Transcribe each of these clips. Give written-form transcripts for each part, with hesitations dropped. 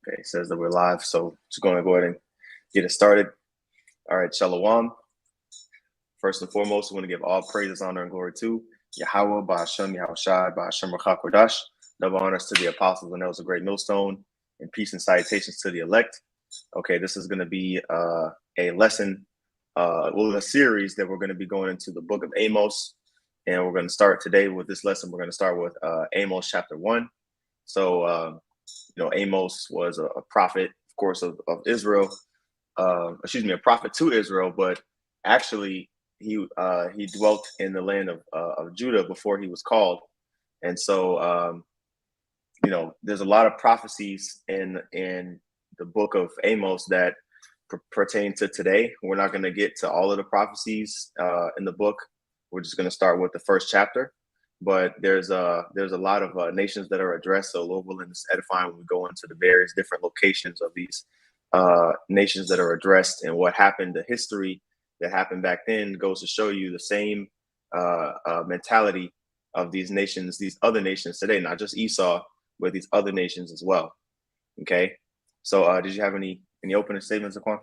Okay, it says that we're live, so just going to go ahead and get it started. All right, Shalom. First and foremost, we want to give all praises, honor, and glory to Yahweh, Ba'ashem, Yahushai, Ba'ashem, Rachakodash. Double honors to the apostles and those a great millstone, and peace and salutations to the elect. Okay, this is going to be a lesson, a series that we're going to be going into the book of Amos, and we're going to start today with this lesson. We're going to start with Amos chapter 1. So, Amos was a prophet, of course, of Israel. A prophet to Israel, but actually he dwelt in the land of Judah before he was called. And so, there's a lot of prophecies in the book of Amos that pertain to today. We're not going to get to all of the prophecies in the book. We're just going to start with the first chapter. But there's a lot of nations that are addressed. So Lord willing, it's edifying when we go into the various different locations of these nations that are addressed and what happened. The history that happened back then goes to show you the same mentality of these nations, these other nations today, not just Esau, but these other nations as well. Okay. So did you have any opening statements, Aquan?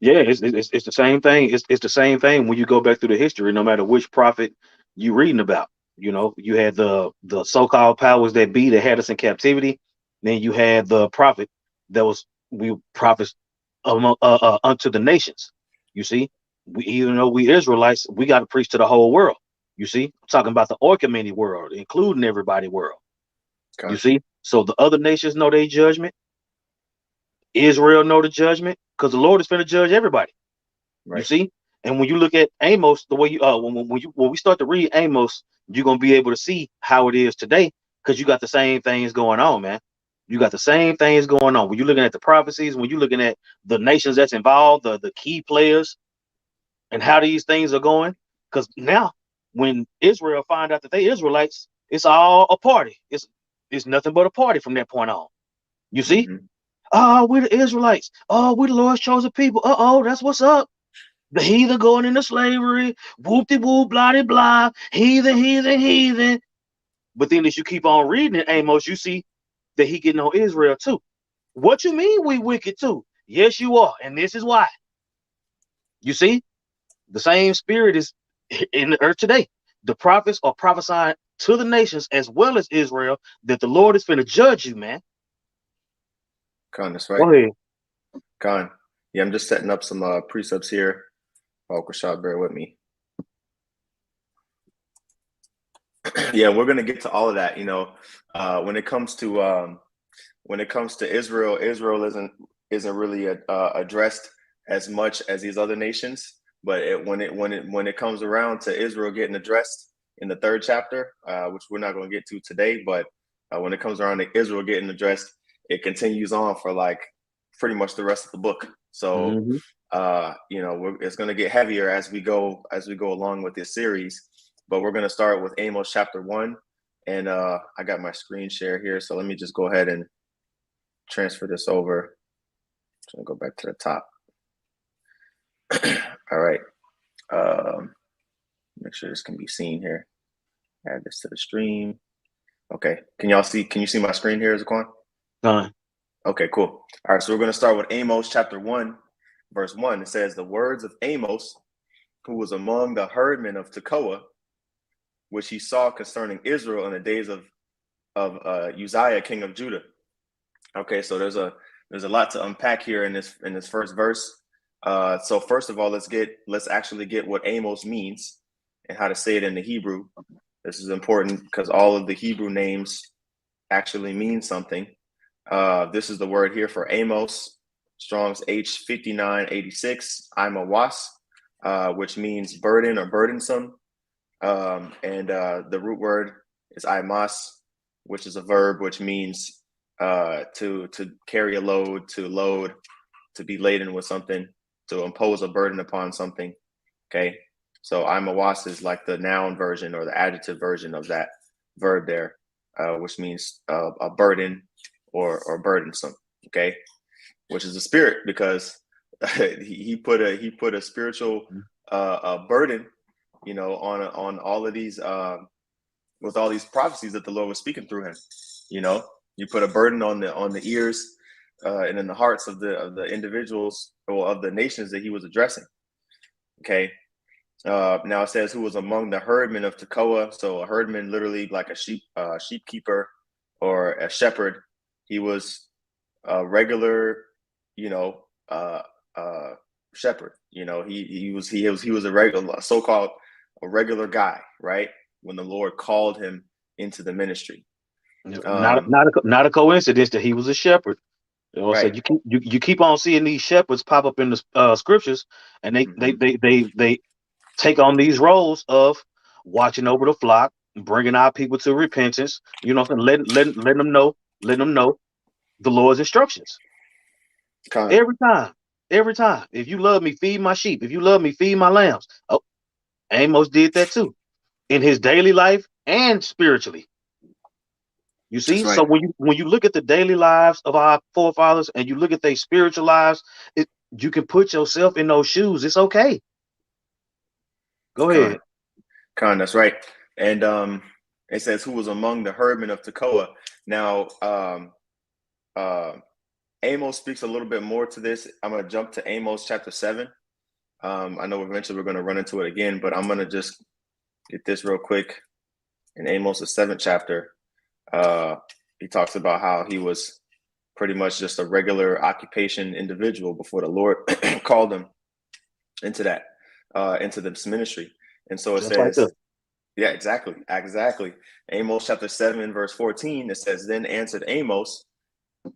Yeah, it's the same thing. It's the same thing when you go back through the history, no matter which prophet you reading about. You had the so-called powers that be that had us in captivity. Then you had the prophet that was we prophets unto the nations. You see, even though we Israelites, we got to preach to the whole world. You see, I'm talking about the Orchomany world, including everybody world. Gotcha. You see, so the other nations know their judgment. Israel know the judgment because the Lord is going to judge everybody. Right. You see, and when you look at Amos, the way you when we start to read Amos, you're gonna be able to see how it is today because you got the same things going on, man. You got the same things going on when you're looking at the prophecies, when you're looking at the nations that's involved, the key players, and how these things are going. Because now, when Israel find out that they Israelites, it's all a party. It's nothing but a party from that point on. You see? Mm-hmm. Oh, we're the Israelites. Oh, we're the Lord's chosen people. That's what's up. The heathen going into slavery, whoop-de-whoop, blah-de-blah, heathen, heathen, heathen. But then as you keep on reading it, Amos, you see that he getting on Israel too. What you mean we wicked too? Yes, you are, and this is why. You see, the same spirit is in the earth today. The prophets are prophesying to the nations as well as Israel that the Lord is going to judge you, man. Con, that's right. Go ahead. Con. Yeah, I'm just setting up some precepts here. Oh, Rashad, bear with me. Yeah, we're gonna get to all of that. When it comes to Israel, Israel isn't really addressed as much as these other nations. But when it comes around to Israel getting addressed in the third chapter, which we're not going to get to today, but when it comes around to Israel getting addressed, it continues on for like pretty much the rest of the book. So. Mm-hmm. It's going to get heavier as we go along with this series, but we're going to start with Amos chapter 1, and I got my screen share here, so let me just go ahead and transfer this over. I'm going to go back to the top. All right. Make sure this can be seen here. Add this to the stream. Okay. Can you see my screen here, Zaquan? Okay, cool. All right, so we're going to start with Amos chapter 1. Verse 1, it says, the words of Amos, who was among the herdmen of Tekoa, which he saw concerning Israel in the days of Uzziah, king of Judah. Okay, so there's a lot to unpack here in this first verse. So first of all, let's actually get what Amos means and how to say it in the Hebrew. This is important because all of the Hebrew names actually mean something. This is the word here for Amos. Strong's H5986, I'm a was, which means burden or burdensome. And the root word is Amos, which is a verb, which means to carry a load, to be laden with something, to impose a burden upon something. Okay. So I'm a was is like the noun version or the adjective version of that verb there, which means a burden or burdensome. Okay. Which is a spirit, because he put a spiritual burden, on all of these with all these prophecies that the Lord was speaking through him. You put a burden on the ears and in the hearts of the individuals or of the nations that he was addressing. Okay. Now it says who was among the herdmen of Tekoa. So a herdman, literally like a sheep keeper or a shepherd. He was a regular, shepherd. He was a regular, so-called a regular guy, right? When the Lord called him into the ministry. Not a coincidence that he was a shepherd. Right. So you keep on seeing these shepherds pop up in the scriptures, and they take on these roles of watching over the flock, bringing our people to repentance. Letting them know the Lord's instructions. Every time. If you love me, feed my sheep. If you love me, feed my lambs. Oh, Amos did that too in his daily life and spiritually. You see, right. So when you look at the daily lives of our forefathers and you look at their spiritual lives, you can put yourself in those shoes. It's okay. Go ahead. That's right. And it says who was among the herdmen of Tekoa. Now, Amos speaks a little bit more to this. I'm going to jump to Amos chapter 7. I know eventually we're going to run into it again, but I'm going to just get this real quick. In Amos, the 7th chapter, he talks about how he was pretty much just a regular occupation individual before the Lord called him into this ministry. And so it says, yeah, exactly. Amos chapter 7, verse 14, it says, then answered Amos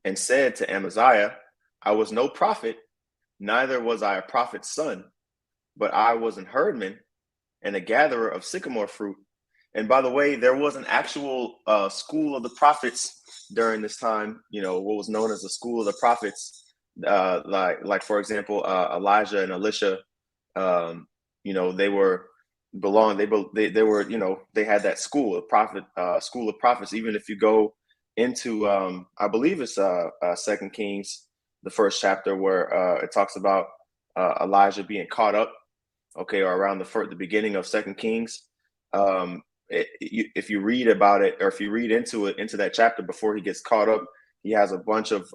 and said to Amaziah, I was no prophet, neither was I a prophet's son, but I was an herdman and a gatherer of sycamore fruit. And by the way, there was an actual school of the prophets during this time, what was known as the school of the prophets, like for example, Elijah and Elisha, they were they had that school of prophets. Even if you go into, I believe it's 2 Kings, the first chapter, where it talks about Elijah being caught up, okay, or around the beginning of 2 Kings. If you read about it, or if you read into that chapter before he gets caught up, he has a bunch of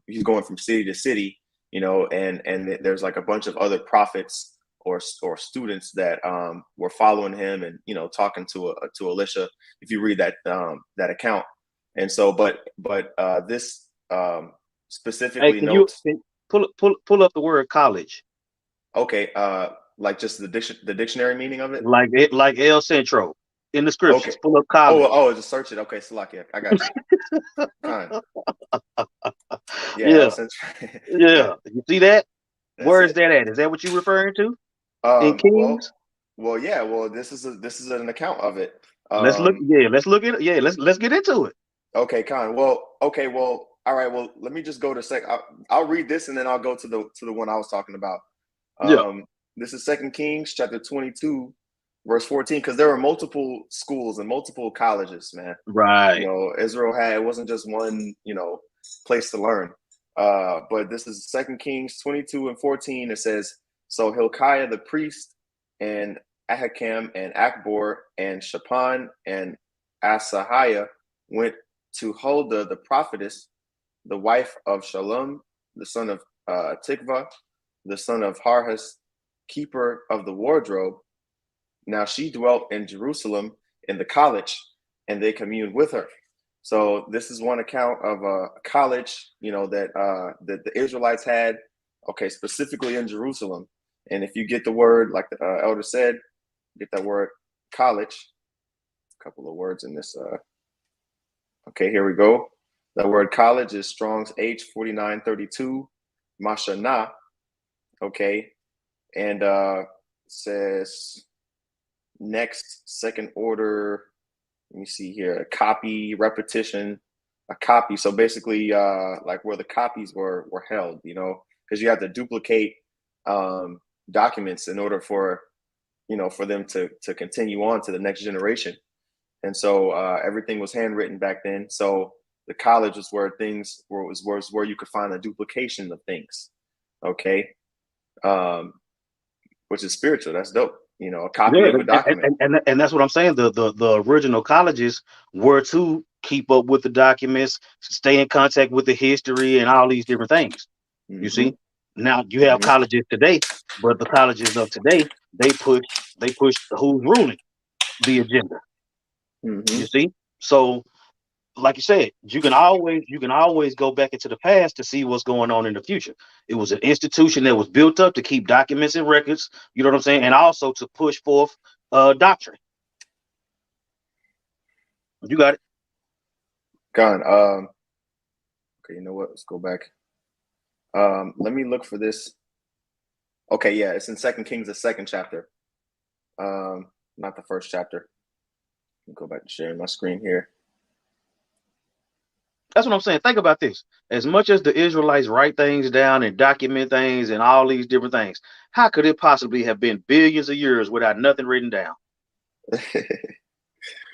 he's going from city to city, and there's like a bunch of other prophets or students that were following him and talking to Elisha. If you read that account, and so but this specifically notes. Pull up the word college. Okay, like just the dictionary meaning of it, like El Centro in the scriptures. Okay. Pull up college. Just search it. Okay, Salakia, I got you. Fine. Yeah. Yeah. You see that? Where is that at? Is that what you're referring to? In Kings? Well, yeah. Well, this is an account of it. Let's look. Yeah, let's look at it. Yeah, let's get into it. Okay, Khan. Well, all right. Well, let me just go to I'll read this and then I'll go to the one I was talking about. This is 2 Kings chapter 22, verse 14, because there were multiple schools and multiple colleges, man. Right. Israel it wasn't just one, place to learn. But this is 2 Kings 22 and 14. It says, so Hilkiah the priest and Ahikam and Akbor and Shaphan and Asahiah went to Huldah the prophetess, the wife of Shalom, the son of Tikvah, the son of Harhas, keeper of the wardrobe. Now she dwelt in Jerusalem in the college, and they communed with her. So this is one account of a college, that the Israelites had, okay, specifically in Jerusalem. And if you get the word, like the elder said, get that word college, a couple of words in this. Okay, here we go. The word college is Strong's H4932, Mashana. Okay, and says next, second order. Let me see here. A copy, repetition, a copy. So basically, like where the copies were held, because you have to duplicate documents in order for them to continue on to the next generation. And so everything was handwritten back then. So the college was where things was where you could find a duplication of things. Okay. Which is spiritual. That's dope. A copy of a document. And that's what I'm saying. The original colleges were to keep up with the documents, stay in contact with the history and all these different things. You see, now you have colleges today, but the colleges of today, they push who's ruling the agenda. You see, so like you said, you can always go back into the past to see what's going on in the future. It was an institution that was built up to keep documents and records, you know what I'm saying, and also to push forth doctrine. You got it. Gone. Okay, you know what? Let's go back. Let me look for this. Okay, yeah, it's in 2 Kings, the 2nd chapter. Not the 1st chapter. Let me go back to sharing my screen here. That's what I'm saying. Think about this. As much as the Israelites write things down and document things and all these different things, how could it possibly have been billions of years without nothing written down?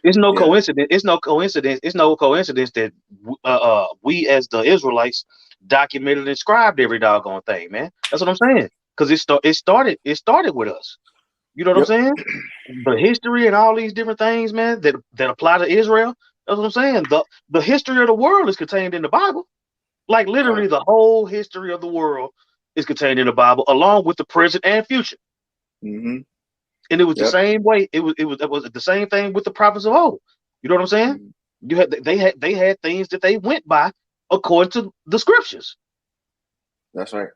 It's no coincidence. It's no coincidence. It's no coincidence that we as the Israelites documented and scribed every doggone thing, man. That's what I'm saying. Because it started with us. You know what I'm saying? The history and all these different things, man, that apply to Israel. That's what I'm saying. The history of the world is contained in the Bible. Like literally the whole history of the world is contained in the Bible, along with the present and future. And it was the same way. It was the same thing with the prophets of old. You know what I'm saying? They had things that they went by according to the scriptures. That's right.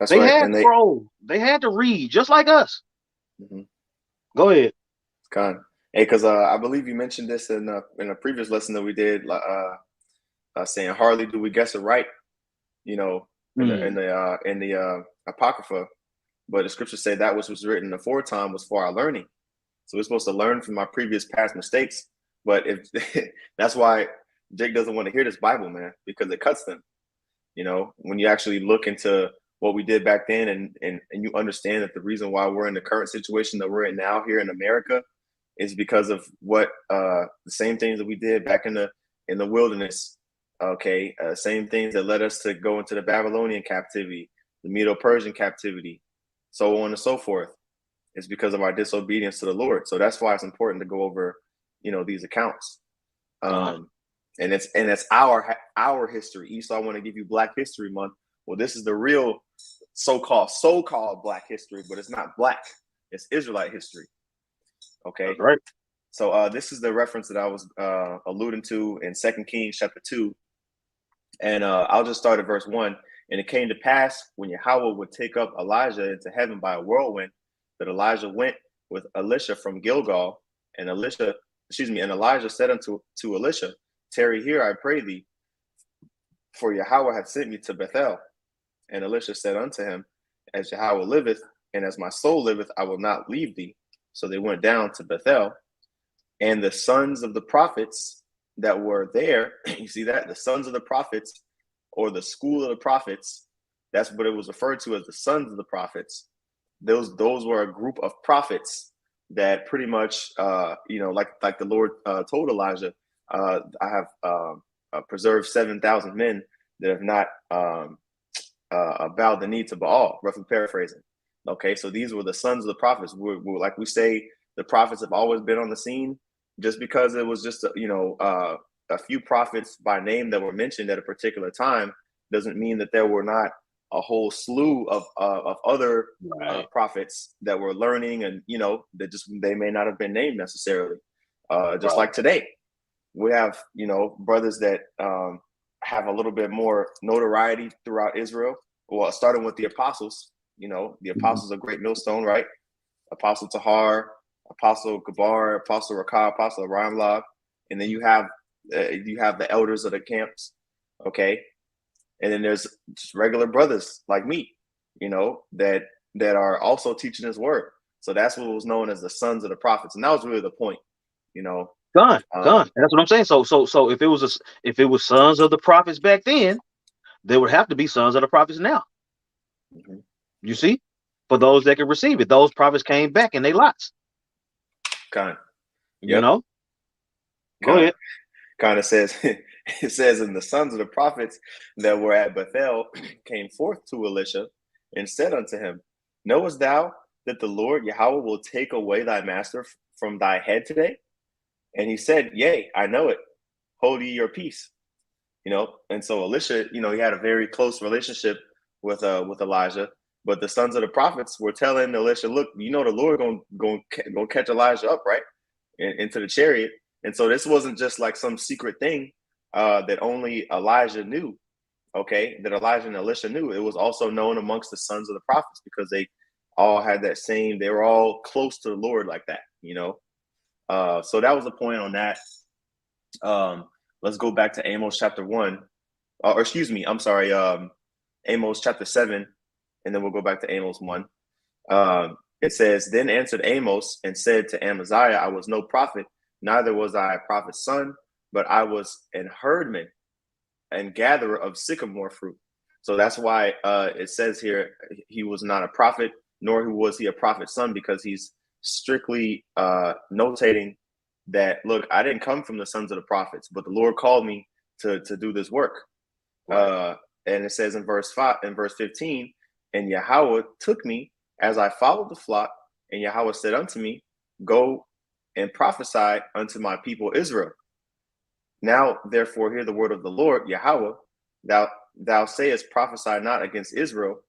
They had scrolls. They had to read just like us. Go ahead. Con. Hey, because I believe you mentioned this in a previous lesson that we did, saying hardly do we guess it right, you know, in the Apocrypha, but the scriptures say that which was written aforetime was for our learning. So we're supposed to learn from our previous past mistakes. But if that's why Jake doesn't want to hear this Bible, man, because it cuts them. You know, when you actually look into what we did back then, and you understand that the reason why we're in the current situation that we're in now here in America is because of what the same things that we did back in the wilderness. Okay, same things that led us to go into the Babylonian captivity, the Medo-Persian captivity, so on and so forth. It's because of our disobedience to the Lord. So that's why it's important to go over, you know, these accounts. And it's our history. Esau want to give you Black History Month. Well, this is the real so-called Black history, but it's not Black. It's Israelite history. Okay. That's right. So this is the reference that I was alluding to in 2 Kings chapter 2. And I'll just start at verse 1. And it came to pass when Yahweh would take up Elijah into heaven by a whirlwind, that Elijah went with Elisha from Gilgal, and Elijah said unto Elisha, tarry here, I pray thee, for Yahweh hath sent me to Bethel. And Elisha said unto him, as Yahweh liveth, and as my soul liveth, I will not leave thee. So they went down to Bethel, and the sons of the prophets that were there, you see that? The sons of the prophets, or the school of the prophets, that's what it was referred to as, the sons of the prophets. Those were a group of prophets that pretty much, like the Lord told Elijah, I have preserved 7,000 men that have not bowed the knee to Baal, roughly paraphrasing. Okay, so these were the sons of the prophets. We're like we say, the prophets have always been on the scene. Just because it was just a few prophets by name that were mentioned at a particular time doesn't mean that there were not a whole slew of other prophets that were learning, and that they may not have been named necessarily. Just like today, we have brothers that have a little bit more notoriety throughout Israel. Well, starting with the apostles. The apostles of Great Millstone, right? Apostle Tahar, Apostle Gabar, Apostle Rakah, Apostle Ramlah, and then you have the elders of the camps, okay? And then there's just regular brothers like me, that are also teaching His word. So that's what was known as the sons of the prophets, and that was really the point, Done. And that's what I'm saying. So if it was sons of the prophets back then, there would have to be sons of the prophets now. You see, for those that can receive it, those prophets came back and they lots. Kind, Go ahead. Kind of says it says, and the sons of the prophets that were at Bethel came forth to Elisha and said unto him, knowest thou that the Lord Yahweh will take away thy master from thy head today? And he said, yea, I know it. hold ye your peace. And so Elisha, he had a very close relationship with Elijah. But the sons of the prophets were telling Elisha, look, the Lord gonna catch Elijah up, right, into the chariot. And so this wasn't just like some secret thing that only Elijah knew, okay, that Elijah and Elisha knew. It was also known amongst the sons of the prophets because they all had they were all close to the Lord like that, So that was the point on that. Let's go back to Amos chapter 1. Or excuse me, I'm sorry, Amos chapter 7, and then we'll go back to Amos 1. It says, then answered Amos and said to Amaziah, I was no prophet, neither was I a prophet's son, but I was an herdman and gatherer of sycamore fruit. So that's why it says here he was not a prophet, nor was he a prophet's son, because he's strictly notating that, look, I didn't come from the sons of the prophets, but the Lord called me to do this work. Right. And it says in verse 15, and Yahweh took me as I followed the flock, and Yahweh said unto me, go and prophesy unto my people Israel. Now, therefore, hear the word of the Lord, Yahweh. Thou sayest, prophesy not against Israel,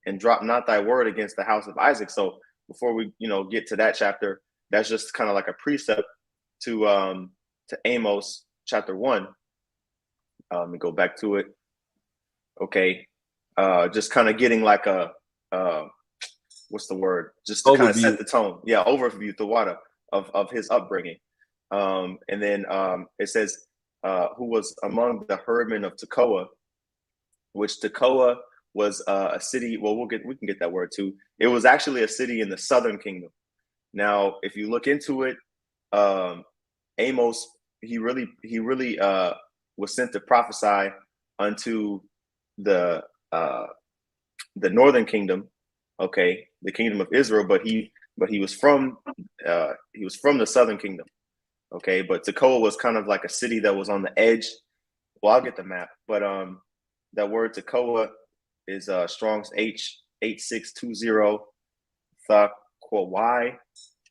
and drop not thy word against the house of Isaac. So before we, get to that chapter, that's just kind of like a precept to Amos chapter 1. Let me go back to it. Okay, just kind of getting like a what's the word? Just to kind of set the tone. Yeah, overview the water of his upbringing. And then it says, who was among the herdmen of Tekoa, which Tekoa was a city. Well, we can get that word too. It was actually a city in the southern kingdom. Now, if you look into it, Amos, he really was sent to prophesy unto the northern kingdom, okay, the kingdom of Israel, but he was from the southern kingdom, okay. But Tekoa was kind of like a city that was on the edge. Well, I'll get the map, but that word Tekoa is Strong's H8620 Y,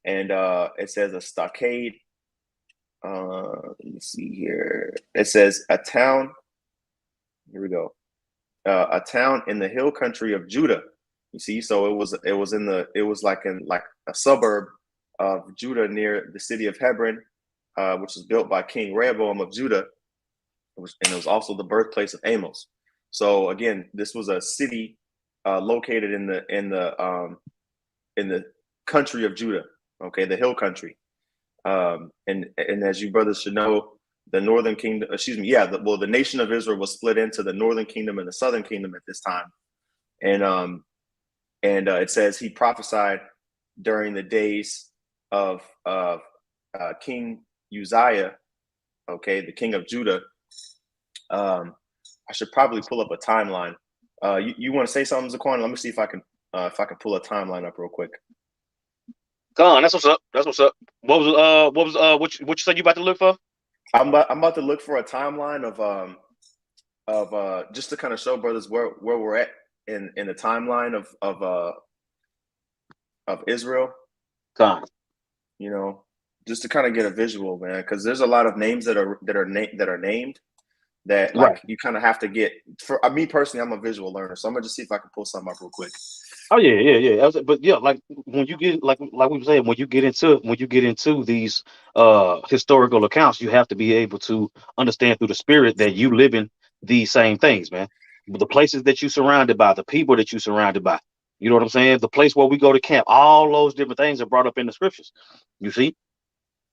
and it says a stockade. Let me see here. It says a town. Here we go. A town in the hill country of Judah. You see, so it was like a suburb of Judah near the city of Hebron, which was built by King Rehoboam of Judah, and it was also the birthplace of Amos. So again, this was a city located in the country of Judah, okay, the hill country. And as you brothers should know, the northern kingdom, the nation of Israel was split into the northern kingdom and the southern kingdom at this time. And it says he prophesied during the days of King Uzziah, okay, the king of Judah. I should probably pull up a timeline. You want to say something, Zaquan? Let me see if I can pull a timeline up real quick. Go on, that's what's up. That's what's up. What you said you about to look for? I'm about to look for a timeline of just to kind of show brothers where we're at in the timeline of Israel. Come on. Just to kind of get a visual, man, because there's a lot of names that are named that like right. You kind of have to get. For me personally, I'm a visual learner, so I'm gonna just see if I can pull something up real quick. Oh yeah. But yeah, like when you get like we were saying, when you get into these historical accounts, you have to be able to understand through the spirit that you live in these same things, man. The places that you're surrounded by, the people that you're surrounded by. You know what I'm saying? The place where we go to camp, all those different things are brought up in the scriptures. You see,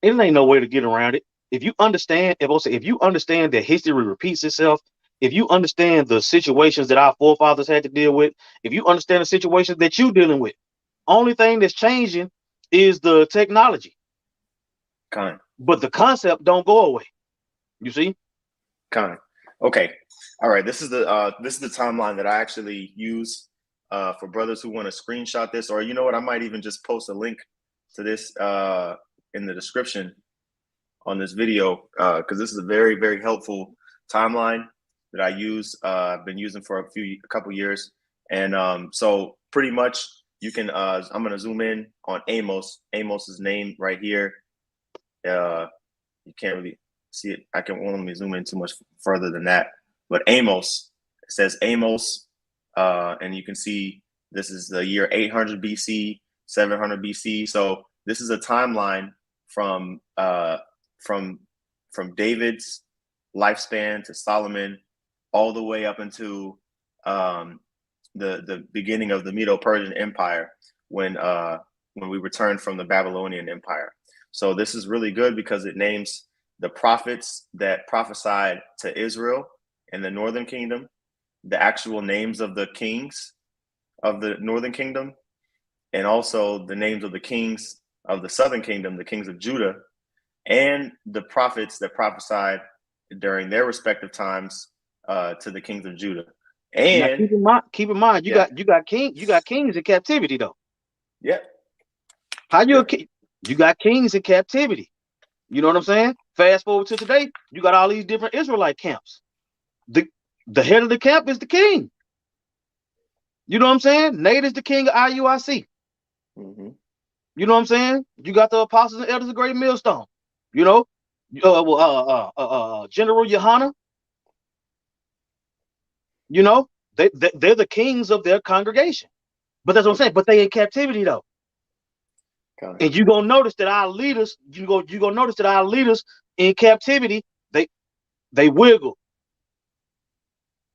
it ain't no way to get around it. If you understand that history repeats itself, if you understand the situations that our forefathers had to deal with, if you understand the situations that you're dealing with, only thing that's changing is the technology. But the concept don't go away. You see? Okay. All right. This is the timeline that I actually use for brothers who want to screenshot this, or you know what? I might even just post a link to this in the description on this video because this is a very, very helpful timeline that I use. I've been using for a couple years, and so pretty much you can. I'm going to zoom in on Amos's name right here. You can't really. see it. I can let me zoom in too much further than that. But Amos, it says Amos, and you can see this is the year 800 BC, 700 BC. So this is a timeline from David's lifespan to Solomon, all the way up into the beginning of the Medo-Persian Empire when we returned from the Babylonian Empire. So this is really good because it names the prophets that prophesied to Israel in the northern kingdom, the actual names of the kings of the northern kingdom, and also the names of the kings of the southern kingdom, the kings of Judah, and the prophets that prophesied during their respective times to the kings of Judah. And now, keep in mind, you got kings in captivity though. Yeah. How you you got kings in captivity? You know what I'm saying? Fast forward to today, you got all these different Israelite camps. The head of the camp is the king. You know what I'm saying? Nate is the king of IUIC. Mm-hmm. You know what I'm saying? You got the apostles and elders of Great Millstone. You know, General Yohana. You know, they're the kings of their congregation. But that's what I'm saying. But they in captivity though. And you're gonna notice that our leaders, you're gonna notice that our leaders in captivity, they wiggle.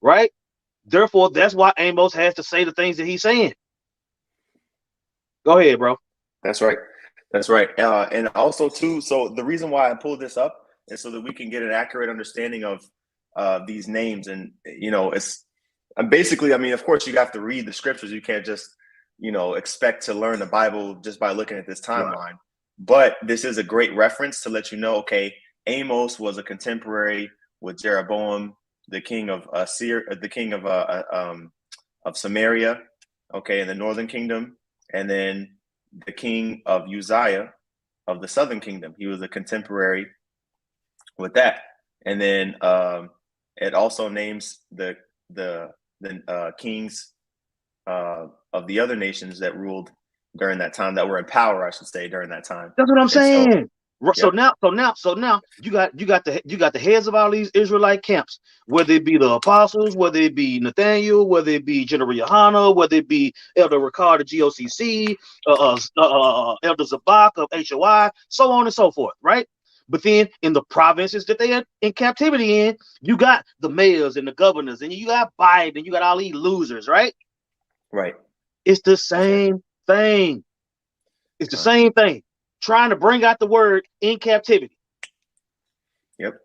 Right? Therefore, that's why Amos has to say the things that he's saying. Go ahead, bro. That's right. That's right. And also too, so the reason why I pulled this up is so that we can get an accurate understanding of these names. And, you know, it's basically, I mean, of course you have to read the scriptures. You can't just, you know, expect to learn the Bible just by looking at this timeline. Right. But this is a great reference to let you know, okay, Amos was a contemporary with Jeroboam, the king of of Samaria, okay, in the northern kingdom, and then the king of Uzziah of the southern kingdom. He was a contemporary with that. And then it also names the kings of the other nations that ruled during that time, that were in power, I should say, during that time. That's what I'm saying. So now you got the heads of all these Israelite camps, whether it be the apostles, whether it be Nathaniel, whether it be General Yohana, whether it be Elder Ricard of GOCC, Elder Zabak of HOI, so on and so forth, right? But then in the provinces that they are in captivity in, you got the mayors and the governors, and you got Biden, and you got all these losers, right? Right. It's the same thing. It's the same thing. Trying to bring out the word in captivity. Yep.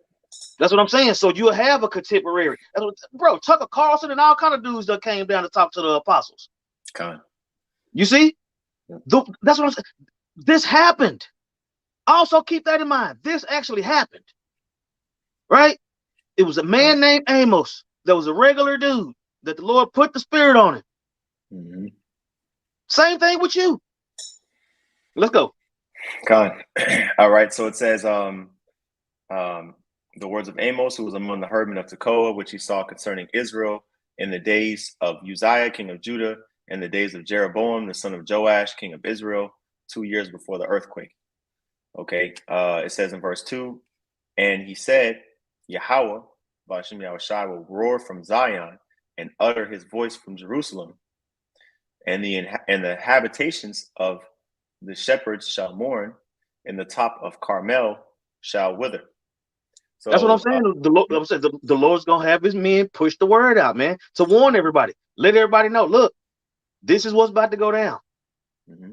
That's what I'm saying. So you'll have a contemporary. Bro, Tucker Carlson and all kind of dudes that came down to talk to the apostles. You see? Yep. That's what I'm saying. This happened. Also keep that in mind. This actually happened. Right? It was a man named Amos that was a regular dude that the Lord put the spirit on him. Mm-hmm. Same thing with you. Let's go. All right. So it says, the words of Amos, who was among the herdmen of Tekoa, which he saw concerning Israel in the days of Uzziah, king of Judah, and the days of Jeroboam, the son of Joash, king of Israel, 2 years before the earthquake. Okay. It says in verse 2, and he said, Yahweh, Ba'ashem Yahushua, will roar from Zion and utter his voice from Jerusalem, and the habitations of the shepherds shall mourn, and the top of Carmel shall wither. So that's what I'm saying. The Lord's gonna have his men push the word out, man, to warn everybody, let everybody know. Look, this is what's about to go down. Mm-hmm.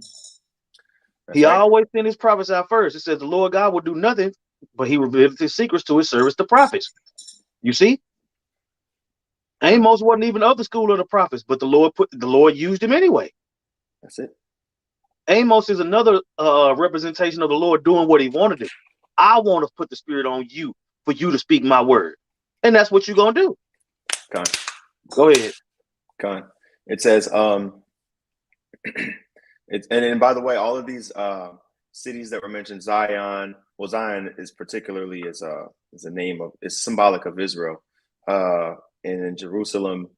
He always sent his prophets out first. It says the Lord God will do nothing, but he revealed his secrets to his servants, the prophets. You see, Amos wasn't even of the school of the prophets, but the Lord used him anyway. That's it. Amos is another representation of the Lord doing what he wanted to do. I want to put the spirit on you for you to speak my word. And that's what you're going to do. Go ahead. It says, and by the way, all of these cities that were mentioned, Zion is particularly is a name of, is symbolic of Israel. And in Jerusalem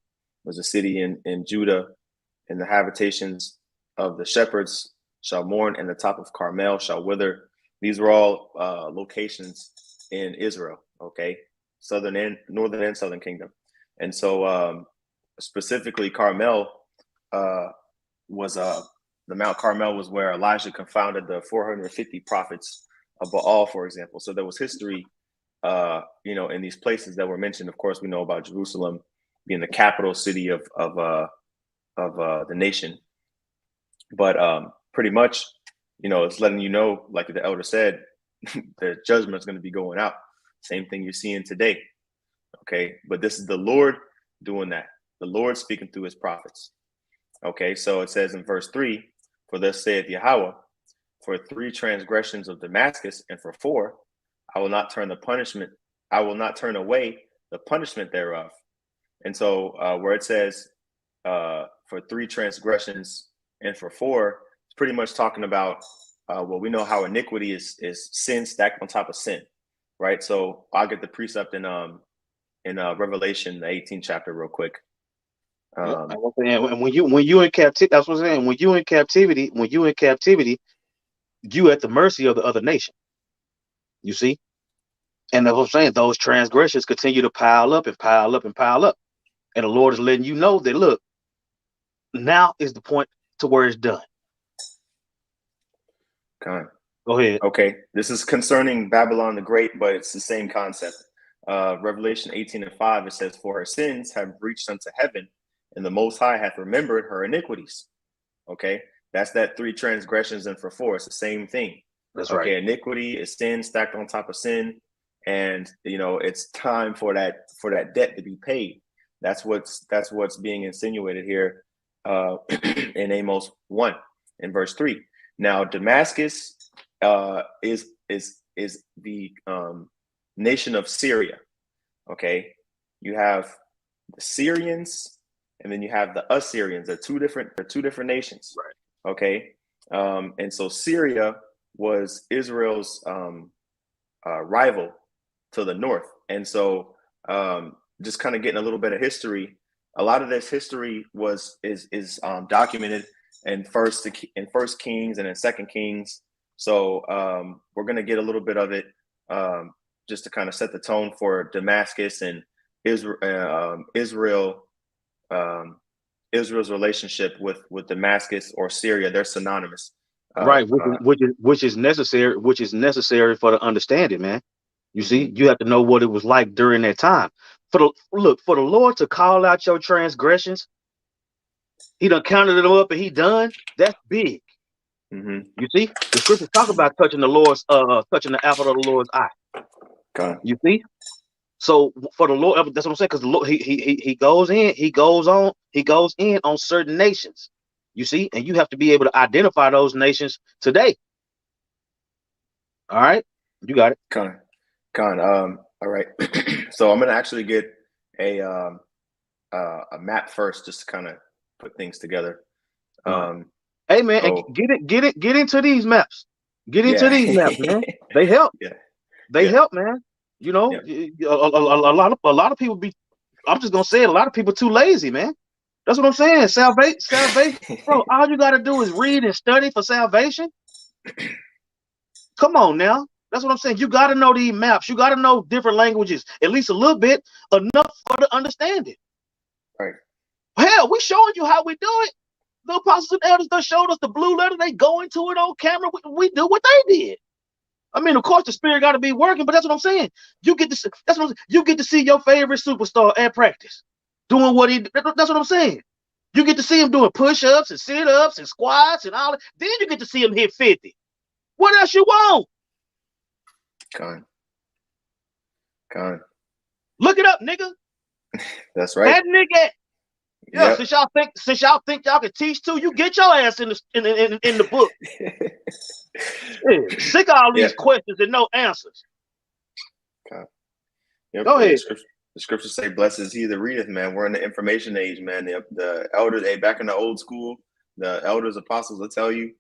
was a city in Judah, and the habitations of the shepherds shall mourn, and the top of Carmel shall wither. These were all locations in Israel. Okay, northern and southern kingdom, and so specifically Carmel was the Mount Carmel was where Elijah confounded the 450 prophets of Baal, for example. So there was history, in these places that were mentioned. Of course, we know about Jerusalem being the capital city of the nation, but pretty much, it's letting you know, like the elder said, the judgment is going to be going out. Same thing you're seeing today. Okay, but this is the Lord doing that. The Lord speaking through his prophets. Okay, so it says in verse 3, for thus saith Yahweh, for 3 transgressions of Damascus, and for 4, I will not turn away the punishment thereof. And so where it says for 3 transgressions and for 4, it's pretty much talking about we know how iniquity is sin stacked on top of sin, right? So I'll get the precept in Revelation, the 18th chapter, real quick. And when you in captivity, that's what I'm saying. When you in captivity, you at the mercy of the other nation. You see, and that's what I'm saying. Those transgressions continue to pile up and pile up and pile up, and the Lord is letting you know that, look, now is the point to where it's done. Go ahead. Okay, this is concerning Babylon the Great, but it's the same concept. Revelation 18:5, it says, for her sins have reached unto heaven, and the Most High hath remembered her iniquities. Okay, that's that 3 transgressions and for 4. It's the same thing. That's right. Okay, iniquity is sin stacked on top of sin, and it's time for that debt to be paid. That's what's being insinuated here in Amos 1 in verse 3. Now Damascus is the nation of Syria. Okay, you have the Syrians, and then you have the Assyrians. They're two different nations. Right. Okay, and so Syria was Israel's rival to the north, and so just kind of getting a little bit of history. A lot of this history is documented in First Kings and in Second Kings. So we're going to get a little bit of it just to kind of set the tone for Damascus and Israel's relationship with Damascus or Syria. They're synonymous. Right, which is necessary for the understanding, man. You see, you have to know what it was like during that time. For the Lord to call out your transgressions, he done counted them up and he done. That's big. You see, the scriptures talk about touching the apple of the Lord's eye. Okay. You see, so for the Lord, that's what I'm saying. Because the Lord, he goes in on certain nations. You see, and you have to be able to identify those nations today. All right, you got it. All right. So I'm gonna actually get a map first, just to kind of put things together. Hey man, so, get into these maps. Get into these maps, man. They help. They help, man. A lot of people be. I'm just gonna say it. A lot of people too lazy, man. That's what I'm saying. Salvation, bro. All you gotta do is read and study for salvation. Come on now. That's what I'm saying. You got to know these maps. You got to know different languages, at least a little bit, enough for the understanding. Right. Hell, we showing you how we do it. The apostles and elders that showed us the blue letter. They go into it on camera. We do what they did. I mean, of course, the spirit got to be working, but that's what I'm saying. You get to see your favorite superstar at practice doing what he. That's what I'm saying. You get to see him doing push-ups and sit-ups and squats and all that. Then you get to see him hit 50. What else you want? Con. Look it up, nigga. That's right. That nigga. Yeah, yep. Since y'all think y'all can teach too, you get your ass in the book. Sick of all these questions and no answers. Go ahead. The scriptures say, "Blessed is he that readeth." Man, we're in the information age, man. The elders, back in the old school, the elders, apostles will tell you,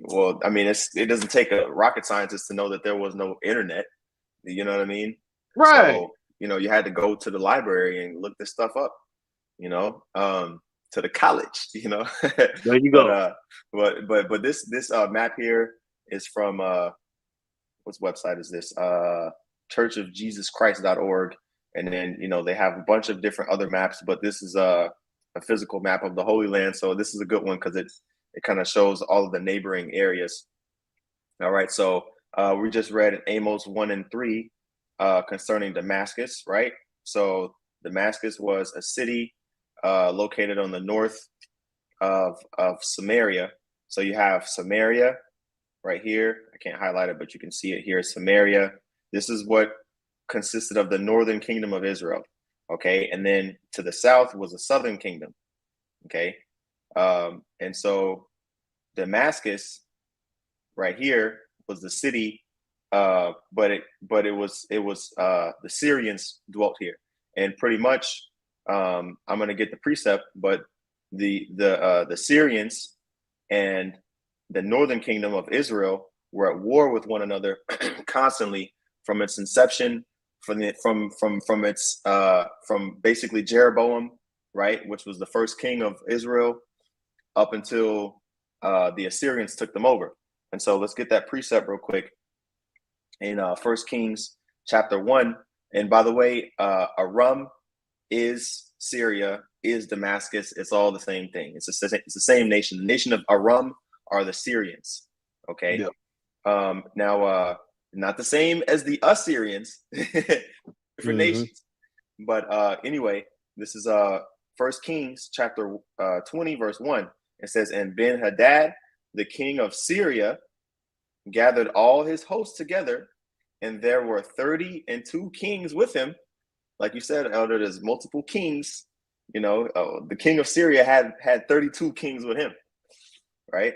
well, I mean, it doesn't take a rocket scientist to know that there was no internet. You know what I mean? Right. So, you had to go to the library and look this stuff up, to the college, There you go. But this map here is from What website is this? churchofjesuschrist.org. And then, they have a bunch of different other maps, but this is a physical map of the Holy Land. So this is a good one because it kind of shows all of the neighboring areas. All right. So we just read Amos 1 and 3 concerning Damascus, right? So Damascus was a city located on the north of Samaria. So you have Samaria right here. I can't highlight it, but you can see it here. Samaria. This is what consisted of the northern kingdom of Israel. Okay. And then to the south was the southern kingdom. Okay. And so Damascus right here was the city, but it was the Syrians dwelt here. And pretty much I'm going to get the precept, but the Syrians and the northern kingdom of Israel were at war with one another constantly from its inception, from basically Jeroboam, right, which was the first king of Israel, up until the Assyrians took them over. And so let's get that precept real quick in 1 Kings chapter 1. And by the way, Aram is Syria, is Damascus. It's all the same thing. It's the same nation. The nation of Aram are the Syrians. Okay. Yep. Now, not the same as the Assyrians, different nations. But anyway, this is 1 Kings chapter 20, verse 1. It says, and Ben-Hadad, the king of Syria, gathered all his hosts together, and there were 32 kings with him. Like you said, Elder, there's multiple kings. The king of Syria had 32 kings with him, right?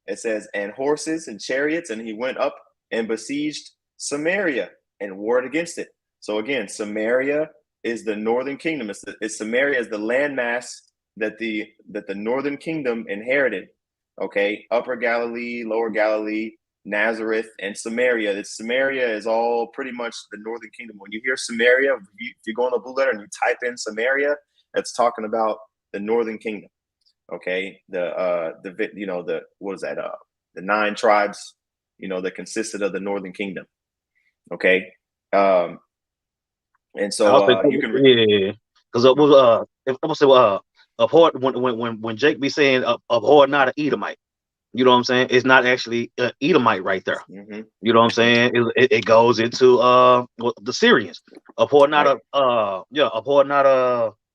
It says, and horses and chariots, and he went up and besieged Samaria and warred against it. So again, Samaria is the northern kingdom. It's Samaria is the landmass that the northern kingdom inherited. Okay, Upper Galilee, Lower Galilee, Nazareth, and Samaria. Samaria is all pretty much the northern kingdom. When you hear Samaria, if you go on the Blue Letter and you type in Samaria, that's talking about the northern kingdom. Okay, the 9 tribes, that consisted of the northern kingdom. Okay, and so you can because it was if I say abhor when Jake be saying abhor not an Edomite. You know what I'm saying? It's not actually an Edomite right there. Mm-hmm. You know what I'm saying? It goes into the Syrians. Abhor not abhor not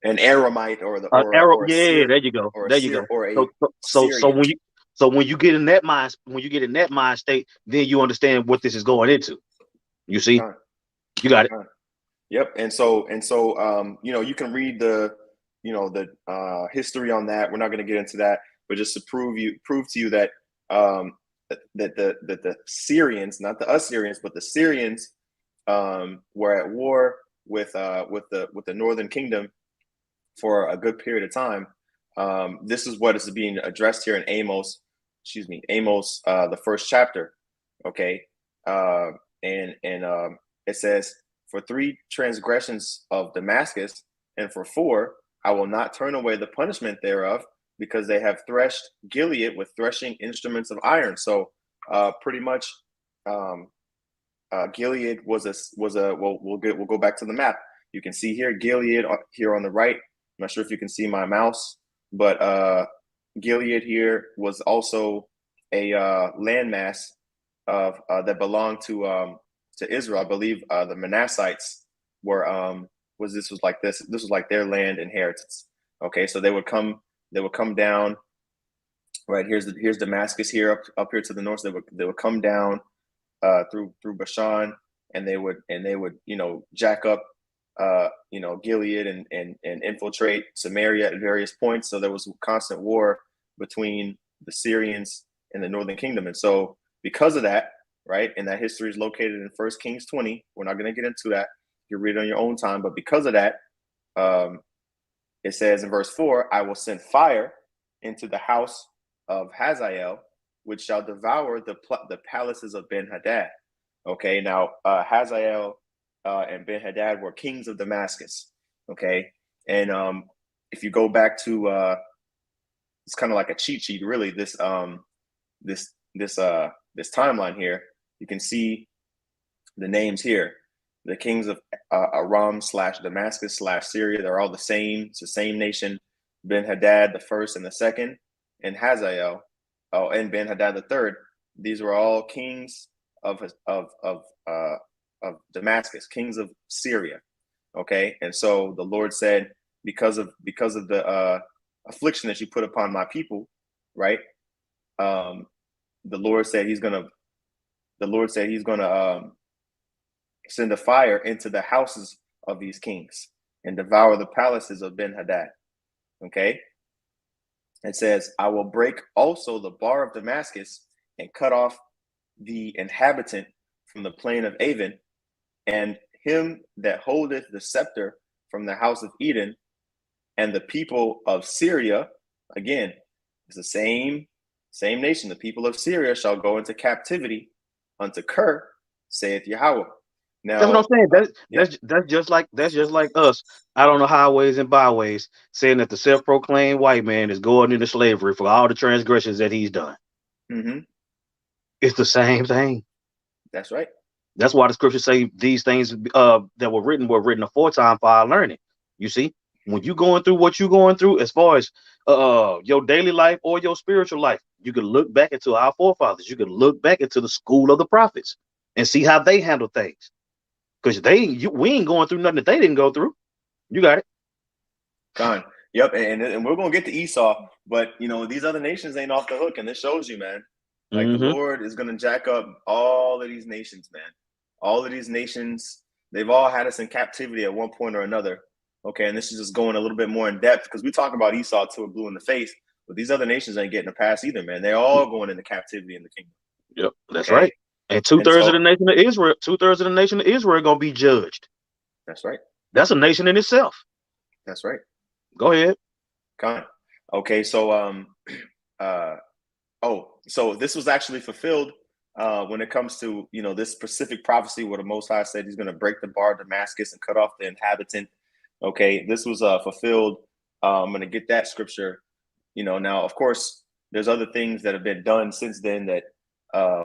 an Aramite or there you go. Or there you go. Or so when you get in that mind state, then you understand what this is going into. You see, you got it. Yep. And so you can read the history on that. We're not going to get into that, but just to prove to you that that the Syrians, not the Assyrians, but the Syrians were at war with the northern kingdom for a good period of time. This is what is being addressed here in Amos, the first chapter. Okay. And it says, for 3 transgressions of Damascus, and for 4, I will not turn away the punishment thereof, because they have threshed Gilead with threshing instruments of iron. So pretty much Gilead was a we'll go back to the map. You can see here Gilead here on the right. I'm not sure if you can see my mouse, but Gilead here was also a landmass of that belonged to Israel. I believe the Manassites was like their land inheritance. Okay, so they would come down. Right, here's Damascus here up here to the north. They would come down through Bashan, and they would jack up Gilead and infiltrate Samaria at various points. So there was constant war between the Syrians and the northern kingdom. And so because of that, right, and that history is located in 1 Kings 20. We're not going to get into that. You read it on your own time. But because of that, it says in verse 4, I will send fire into the house of Hazael, which shall devour the palaces of Ben-Hadad. Okay, now Hazael and Ben-Hadad were kings of Damascus. Okay, and if you go back to it's kind of like a cheat sheet, really. This timeline here, you can see the names here, the kings of Aram / Damascus / Syria, they're all the same. It's the same nation. Ben-Hadad the first and the second, and Hazael, and Ben-Hadad the third. These were all kings of Damascus, kings of Syria. Okay, and so the Lord said, because of the affliction that you put upon my people, right? The Lord said He's gonna send a fire into the houses of these kings and devour the palaces of Ben-Hadad. Okay. It says, I will break also the bar of Damascus and cut off the inhabitant from the plain of Avon, and him that holdeth the scepter from the house of Eden, and the people of Syria. Again, it's the same nation. The people of Syria shall go into captivity unto Kir, saith Yahweh. Now, that's what I'm saying. That's just like us out on the highways and byways saying that the self-proclaimed white man is going into slavery for all the transgressions that he's done. Mm-hmm. It's the same thing. That's right. That's why the scriptures say these things that were written aforetime for our learning. You see, when you're going through what you're going through, as far as your daily life or your spiritual life, you can look back into our forefathers. You can look back into the school of the prophets and see how they handle things. Because we ain't going through nothing that they didn't go through. You got it. Con. Yep. And we're going to get to Esau, but these other nations ain't off the hook. And this shows you, man, like the Lord is going to jack up all of these nations, man. All of these nations, they've all had us in captivity at one point or another. Okay. And this is just going a little bit more in depth because we talk about Esau till we're blue in the face, but these other nations ain't getting a pass either, man. They're all going into captivity in the kingdom. Yep. That's right. And two-thirds of the nation of Israel going to be judged. That's right. That's a nation in itself. That's right. Go ahead. Con. Okay, so so this was actually fulfilled when it comes to this specific prophecy where the Most High said He's going to break the bar of Damascus and cut off the inhabitant. Okay, this was fulfilled. I'm going to get that scripture. Now of course there's other things that have been done since then that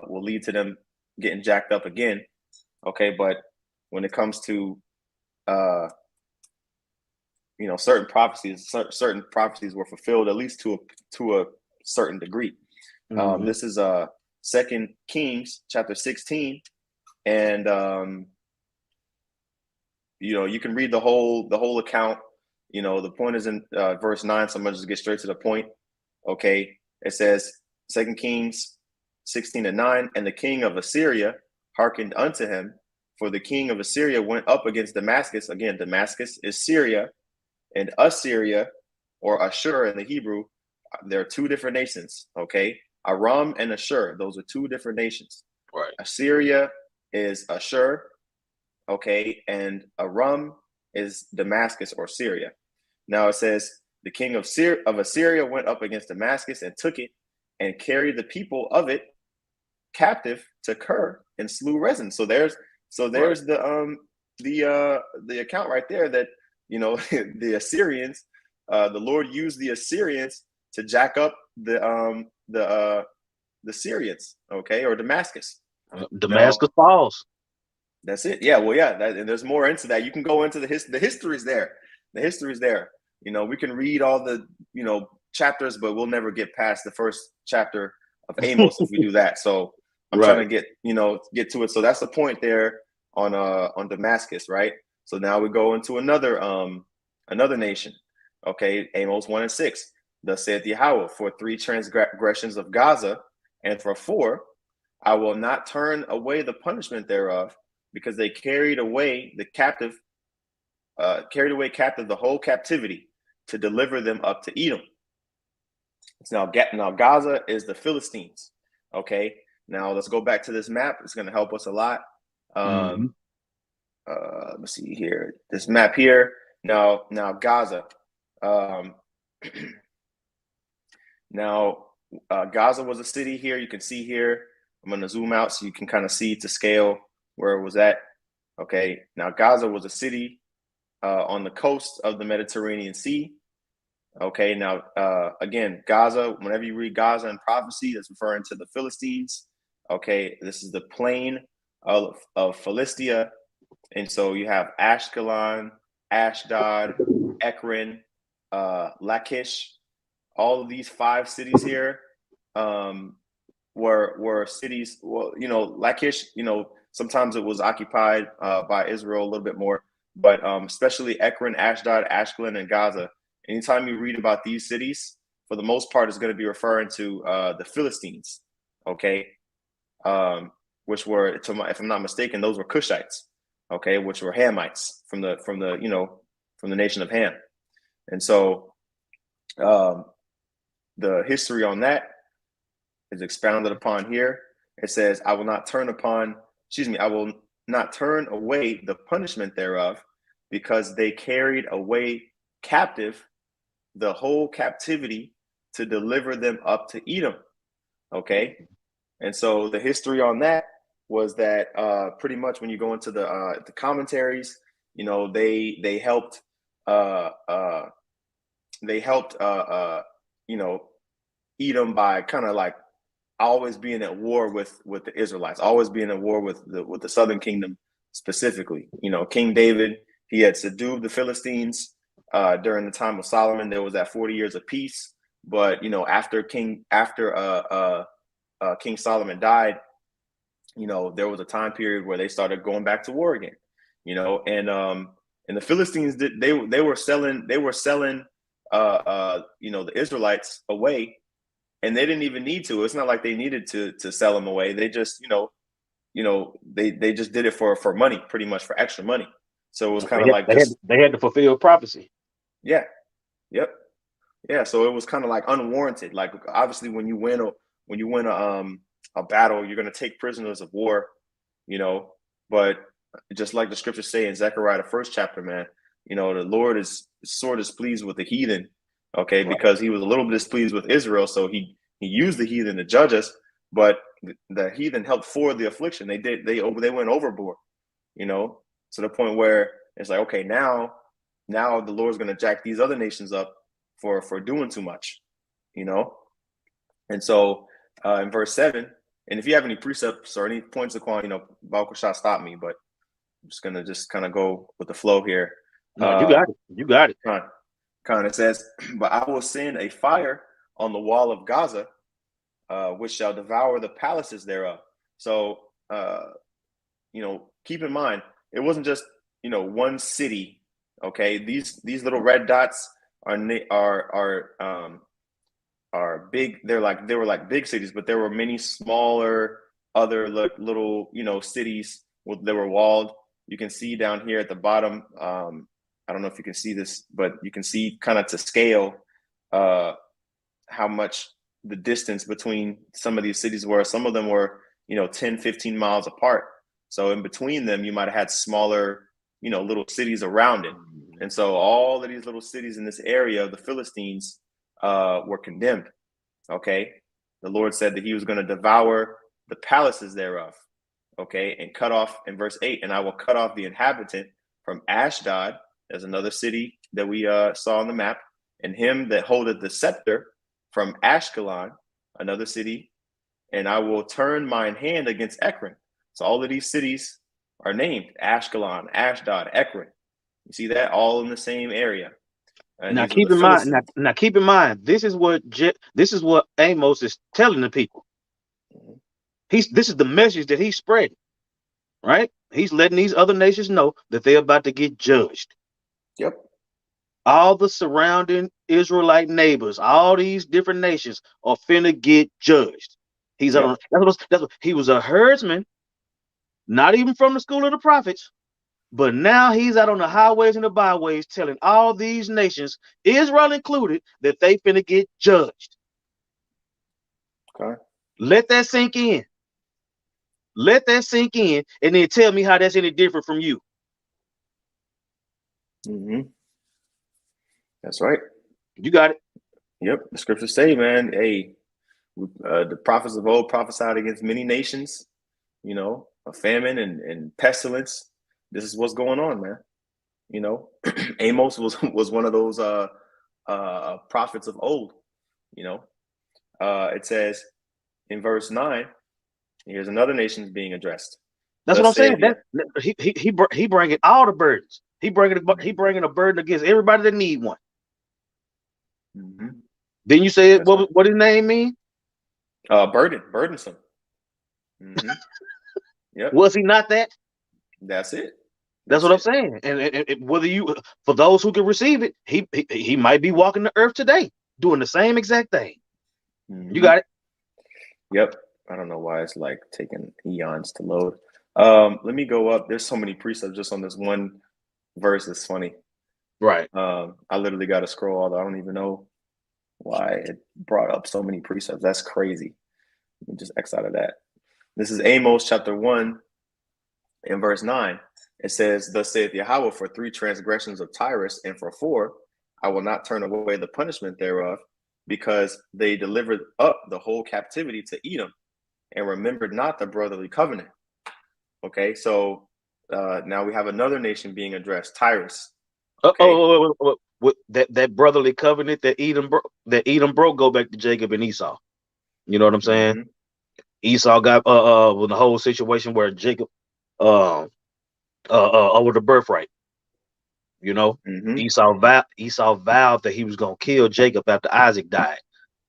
will lead to them getting jacked up again. Okay, but when it comes to certain prophecies were fulfilled at least to a certain degree. This is 2 Kings chapter 16, and you can read the whole account. The point is in verse 9, so I'm gonna just get straight to the point. Okay, it says 2 Kings 16:9, and the king of Assyria hearkened unto him, for the king of Assyria went up against Damascus. Again, Damascus is Syria, and Assyria, or Ashur in the Hebrew, there are two different nations. Okay, Aram and Ashur, those are two different nations. Right. Assyria is Ashur, okay, and Aram is Damascus or Syria. Now it says the king of Assyria went up against Damascus and took it, and carried the people of it captive to Kir and slew Rezin. So there's right. the account right there that the Assyrians, the Lord used the Assyrians to jack up the Syrians, okay, or Damascus. Damascus falls. That's it. Yeah. Well, yeah. And there's more into that. You can go into the history's there. The history's there. We can read all the chapters, but we'll never get past the first chapter of Amos if we do that. So I'm trying to get to it. So that's the point there on Damascus, right? So now we go into another nation. Okay, Amos 1:6. Thus saith Yahweh, for 3 transgressions of Gaza, and for 4, I will not turn away the punishment thereof, because they carried away captive the whole captivity to deliver them up to Edom. Now Gaza is the Philistines. Okay, now let's go back to this map. It's going to help us a lot. Let me see here. This map here. Now Gaza. Gaza was a city here. You can see here. I'm going to zoom out so you can kind of see to scale where it was at. Okay. Now Gaza was a city on the coast of the Mediterranean Sea. Okay. Now, again, Gaza, whenever you read Gaza in prophecy, that's referring to the Philistines. Okay. This is the plain of Philistia. And so you have Ashkelon, Ashdod, Ekron, Lachish. All of these 5 cities here were cities. Well, Lachish, sometimes it was occupied by Israel a little bit more, but especially Ekron, Ashdod, Ashkelon, and Gaza. Anytime you read about these cities, for the most part, it's going to be referring to the Philistines, okay, which were, if I'm not mistaken, those were Cushites, okay, which were Hamites from the nation of Ham. And so the history on that is expounded upon here. It says, I will not turn away the punishment thereof, because they carried away captive the whole captivity to deliver them up to Edom. Okay. And so the history on that was that pretty much when you go into the commentaries, they helped Edom by kind of like always being at war with the Israelites, always being at war with the southern kingdom specifically. King David, he had subdued the Philistines during the time of Solomon. There was that 40 years of peace, but after King Solomon died, there was a time period where they started going back to war again. And the Philistines they were selling the Israelites away, and they didn't even need to. It's not like they needed to sell them away. They just they just did it for money, pretty much for extra money. So it was kind of like they had to fulfill prophecy. Yeah. Yep. Yeah. So it was kind of like unwarranted. Like, obviously, when you win a battle, you're going to take prisoners of war, but just like the scriptures say in Zechariah, the 1st chapter, man, the Lord is sort of displeased with the heathen, okay, because he was a little bit displeased with Israel. So he used the heathen to judge us, but the heathen helped forward the affliction. They went overboard, to the point where it's like, okay, now the Lord's going to jack these other nations up for doing too much, And so in verse 7, and if you have any precepts or any points of Quan, Balkashah, stop me, but I'm just going to kind of go with the flow here. No, you got it. You got it. Kind of says, but I will send a fire on the wall of Gaza, which shall devour the palaces thereof. So, keep in mind, it wasn't just, one city. Okay. These little red dots are big. They were like big cities, but there were many smaller other little, cities that were walled. You can see down here at the bottom, I don't know if you can see this, but you can see kind of to scale how much the distance between some of these cities were. Some of them were, 10, 15 miles apart. So in between them, you might have had smaller, little cities around it. And so all of these little cities in this area of the Philistines were condemned. Okay. The Lord said that he was going to devour the palaces thereof. Okay. And cut off, in verse 8, and I will cut off the inhabitant from Ashdod. There's another city that we saw on the map. And him that holdeth the scepter from Ashkelon, another city. And I will turn mine hand against Ekron. So all of these cities are named Ashkelon, Ashdod, Ekron. You see that all in the same area. And now keep in mind. Now keep in mind. This is what Amos is telling the people. This is the message that he's spreading, right? He's letting these other nations know that they're about to get judged. Yep. All the surrounding Israelite neighbors, all these different nations are finna get judged. He was a herdsman, not even from the school of the prophets, but now he's out on the highways and the byways telling all these nations, Israel included, that they finna get judged. Okay. Let that sink in. Let that sink in, and then tell me how that's any different from you. Mm-hmm. That's right. You got it. Yep. The scriptures say, man, hey, the prophets of old prophesied against many nations, a famine and pestilence. This is what's going on, man. Amos was one of those prophets of old. It says in verse 9, here's another nation being addressed. That's what I'm saying. He bringing all the burdens. He bringing a burden against everybody that need one. Then you say what his name mean? Burdensome. Yep. Was he not that? That's it. That's what I'm saying. And whether you, for those who can receive it, he might be walking the earth today doing the same exact thing. You got it. Yep. I don't know why it's like taking eons to load. Let me go up. There's so many precepts just on this one verse. It's funny. Right. I literally got to scroll, although I don't even know why it brought up so many precepts. That's crazy. Let me just X out of that. This is Amos chapter 1 and verse 9. It says, "Thus saith Yahweh, for 3 transgressions of Tyrus, and for 4, I will not turn away the punishment thereof, because they delivered up the whole captivity to Edom, and remembered not the brotherly covenant." Okay, so now we have another nation being addressed, Tyrus. Okay. That brotherly covenant that Edom broke go back to Jacob and Esau. You know what I'm saying? Esau got with the whole situation where Jacob over the birthright. You know, Esau vowed that he was gonna kill Jacob after Isaac died,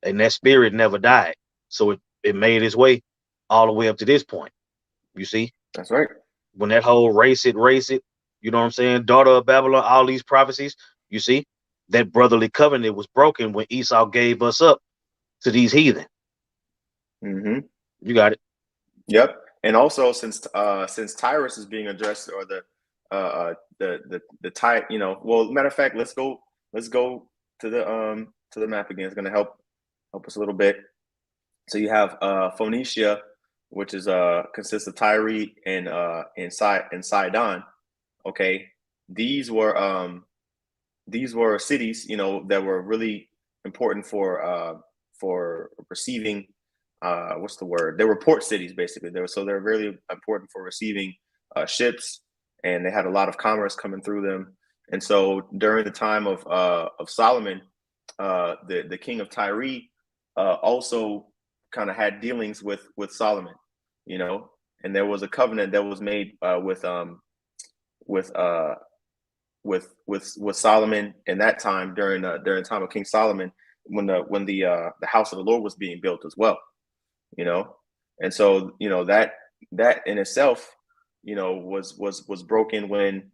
and that spirit never died. So it made its way all the way up to this point. You see? That's right. When that whole race it, you know what I'm saying? Daughter of Babylon, all these prophecies, you see, that brotherly covenant was broken when Esau gave us up to these heathen. You got it. Yep. And also since Tyrus is being addressed, or the Ty, you know, well, matter of fact, let's go to the map again. It's gonna help us a little bit. So you have Phoenicia, which is consists of Tyre and Sidon. Okay, these were cities, you know, that were really important for receiving. What's the word? They were port cities, basically. They're really important for receiving ships, and they had a lot of commerce coming through them. And so during the time of Solomon, the king of Tyre also kind of had dealings with Solomon, you know, and there was a covenant that was made with Solomon in that time during the time of King Solomon, when the house of the Lord was being built as well, you know. And so, you know, that in itself, you know, was broken when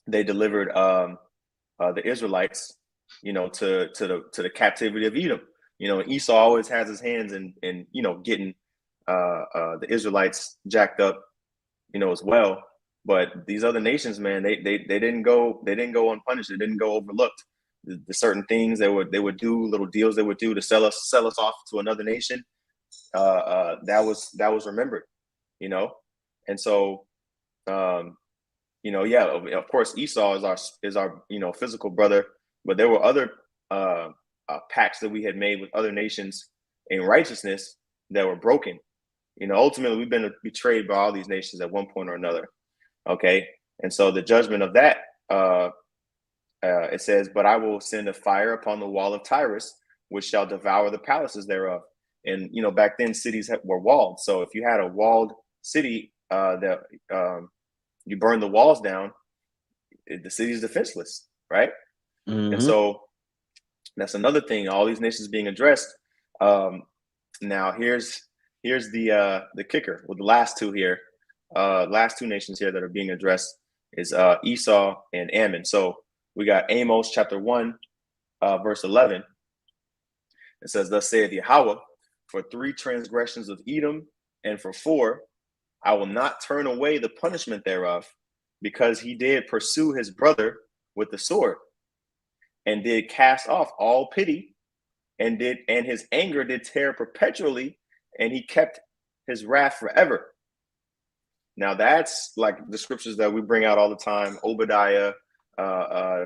they delivered the Israelites, you know, to the captivity of Edom. You know, Esau always has his hands in you know, getting the Israelites jacked up, you know, as well. But these other nations, man, they didn't go unpunished. They didn't go overlooked. The certain things they would do, little deals they would do to sell us off to another nation. That was remembered, you know. And so you know, yeah, of course Esau is our you know, physical brother, but there were other pacts that we had made with other nations in righteousness that were broken. You know, ultimately we've been betrayed by all these nations at one point or another. Okay, and so the judgment of that, it says, "But I will send a fire upon the wall of Tyrus, which shall devour the palaces thereof." And you know, back then cities were walled. So if you had a walled city that you burn the walls down, the city is defenseless, right? And so that's another thing. All these nations being addressed. Now here's the kicker with the last two here. Last two nations here that are being addressed is Esau and Ammon. So we got Amos chapter 1, verse 11. It says, "Thus saith Yahweh, for 3 transgressions of Edom, and for 4, I will not turn away the punishment thereof, because he did pursue his brother with the sword, and did cast off all pity, and his anger did tear perpetually, and he kept his wrath forever." Now that's like the scriptures that we bring out all the time. Obadiah,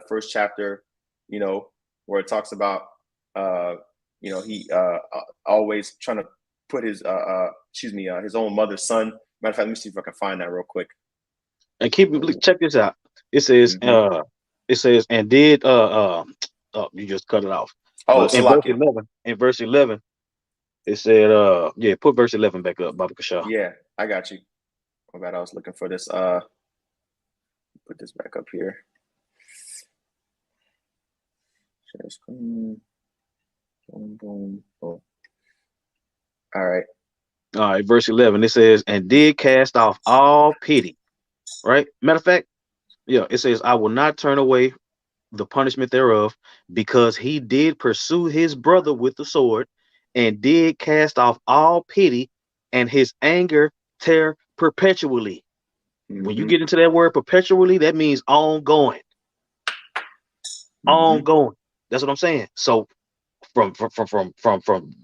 first chapter, you know, where it talks about, you know, he always trying to put his, his own mother's son. Matter of fact, let me see if I can find that real quick. And check this out. It says, and did you just cut it off. Oh, in verse 11, it said, put verse 11 back up, Baba Kasha. Yeah, I got you. My bad, I was looking for this. Put this back up here. Share screen. Boom, boom, boom. All right. All right, verse 11. It says, and did cast off all pity. Right. Matter of fact, yeah, it says, I will not turn away the punishment thereof, because he did pursue his brother with the sword, and did cast off all pity, and his anger tear perpetually. When you get into that word perpetually, that means ongoing. Ongoing. That's what I'm saying. So from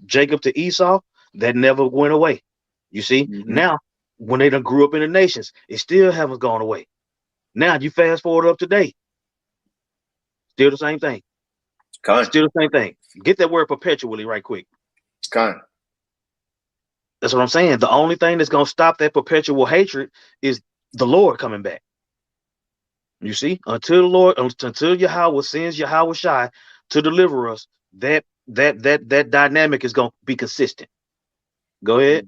Jacob to Esau, that never went away. You see, now when they done grew up in the nations, it still haven't gone away. Now you fast forward up to date, still the same thing. Still the same thing. Get that word perpetually right quick. That's what I'm saying. The only thing that's gonna stop that perpetual hatred is the Lord coming back. You see, until the Lord, until Yahweh sends Yahweh Shai to deliver us, that dynamic is gonna be consistent. Go ahead.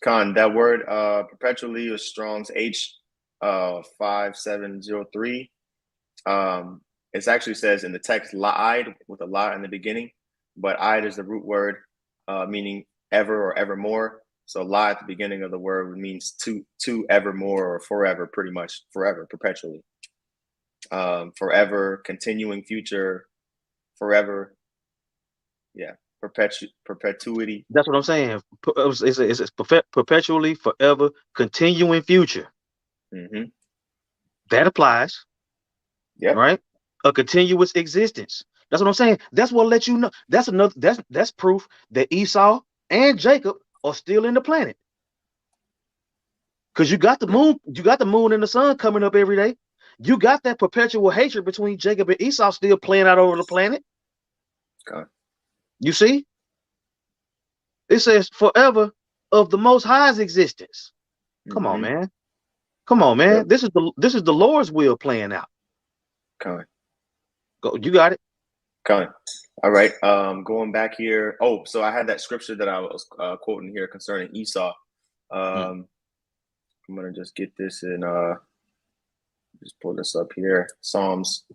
That word perpetually is Strong's H5703. It actually says in the text la'id with a la in the beginning, but id is the root word meaning ever or evermore. So la at the beginning of the word means to evermore or forever, pretty much forever, perpetually. Forever, continuing, future, forever. Yeah, perpetuity. That's what I'm saying. It's perpetually, forever, continuing, future. That applies. Yeah. Right. A continuous existence. That's what I'm saying. That's what let you know. That's another. That's proof that Esau and Jacob are still in the planet. Because you got the moon. You got the moon and the sun coming up every day. You got that perpetual hatred between Jacob and Esau still playing out over the planet. You see, it says forever of the Most High's existence. Come on, man. Come on, man. This is the Lord's will playing out. Go. You got it. All right. Going back here. Oh, so I had that scripture that I was quoting here concerning Esau. I'm gonna just get this in. Just pull this up here. Psalms.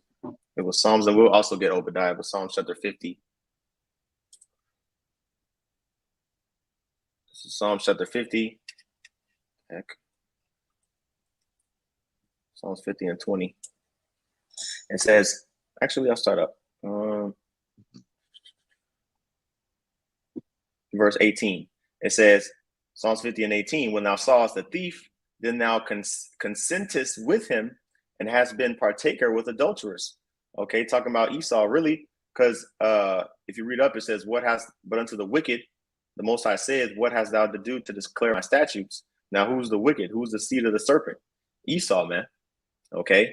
It was Psalms, and we'll also get Obadiah, but Psalms chapter 50. This is Psalms chapter 50. Heck. Psalms 50 and 20. It says, actually, I'll start up. Verse 18. It says, Psalms 50 and 18, when thou sawest the thief, then thou consentest with him and hast been partaker with adulterers. Okay, talking about Esau, really, because if you read up, it says, but unto the wicked, the Most High says, what hast thou to do to declare my statutes? Now, who's the wicked? Who's the seed of the serpent? Esau, man. Okay,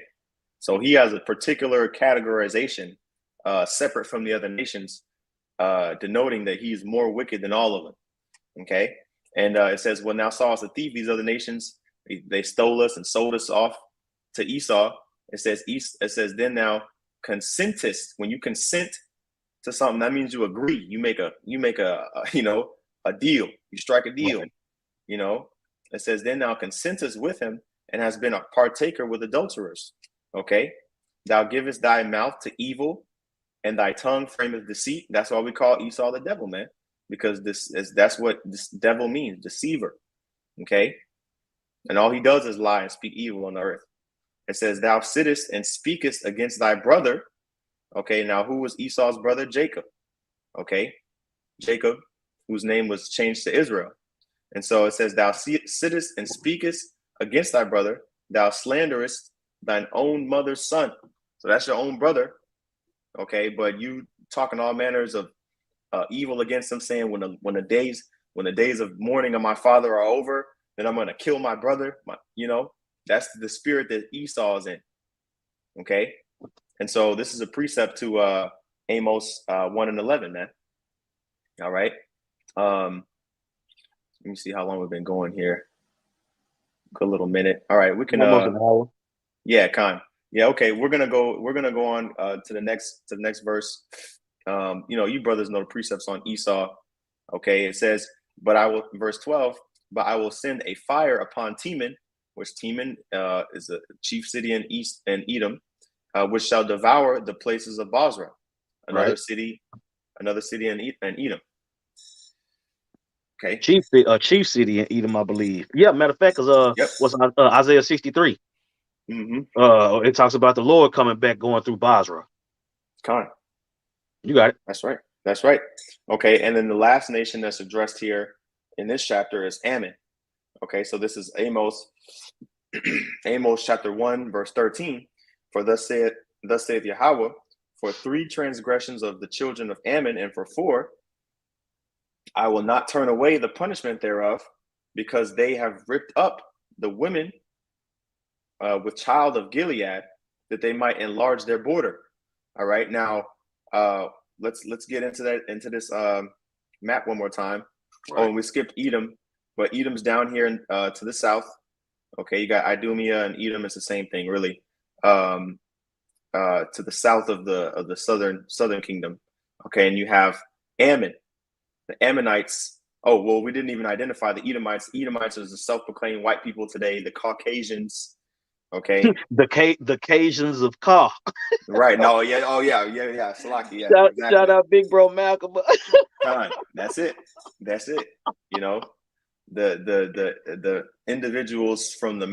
so he has a particular categorization separate from the other nations, denoting that he's more wicked than all of them. Okay, and it says, when thou sawest a thief, these other nations, they stole us and sold us off to Esau. It says, then thou consentest. When you consent to something, that means you agree. You make a a deal. You strike a deal. Right. It says, then thou consentest with him and has been a partaker with adulterers. Okay, thou givest thy mouth to evil, and thy tongue frameth deceit. That's why we call Esau the devil, man, because that's what this devil means, deceiver. Okay, and all he does is lie and speak evil on the earth. It says, thou sittest and speakest against thy brother. Okay, now who was Esau's brother? Jacob. Okay, Jacob, whose name was changed to Israel. And so it says, thou sittest and speakest against thy brother, thou slanderest thine own mother's son. So that's your own brother. Okay, but you talking all manners of evil against him, saying when the days of mourning of my father are over, then I'm gonna kill my brother. That's the spirit that Esau is in. Okay, and so this is a precept to Amos 1 and 11, man. All right. Let me see how long we've been going here. Good little minute. All right, we can almost an hour. Yeah, Khan. Yeah, okay. We're gonna go on to the next verse. You brothers know the precepts on Esau. Okay, it says, but I will, verse 12, but I will send a fire upon Teman which Teman is a chief city in East and Edom, which shall devour the places of Bozrah, another city in Edom. Okay. Chief city in Edom, I believe. Yeah, matter of fact, because what's Isaiah 63? It talks about the Lord coming back going through Bozrah. You got it. That's right. That's right. Okay, and then the last nation that's addressed here in this chapter is Ammon. Okay, so this is Amos, Amos chapter 1, verse 13. For thus saith Yahweh, for 3 transgressions of the children of Ammon, and for 4, I will not turn away the punishment thereof, because they have ripped up the women with child of Gilead, that they might enlarge their border. All right, now let's get into this map one more time. Right. Oh, and we skipped Edom, but Edom's down here to the south. Okay, you got Idumea and Edom. It's the same thing, really. To the south of the southern kingdom. Okay, and you have Ammon, the Ammonites. Oh, well, we didn't even identify the Edomites. Edomites is the self-proclaimed white people today, the Caucasians. Okay, the Cajuns of Ka. Right. No. Yeah. Oh, yeah. Salaki. Yeah. Exactly. Shout out, Big Bro Malcolm. That's it. You know, the individuals from the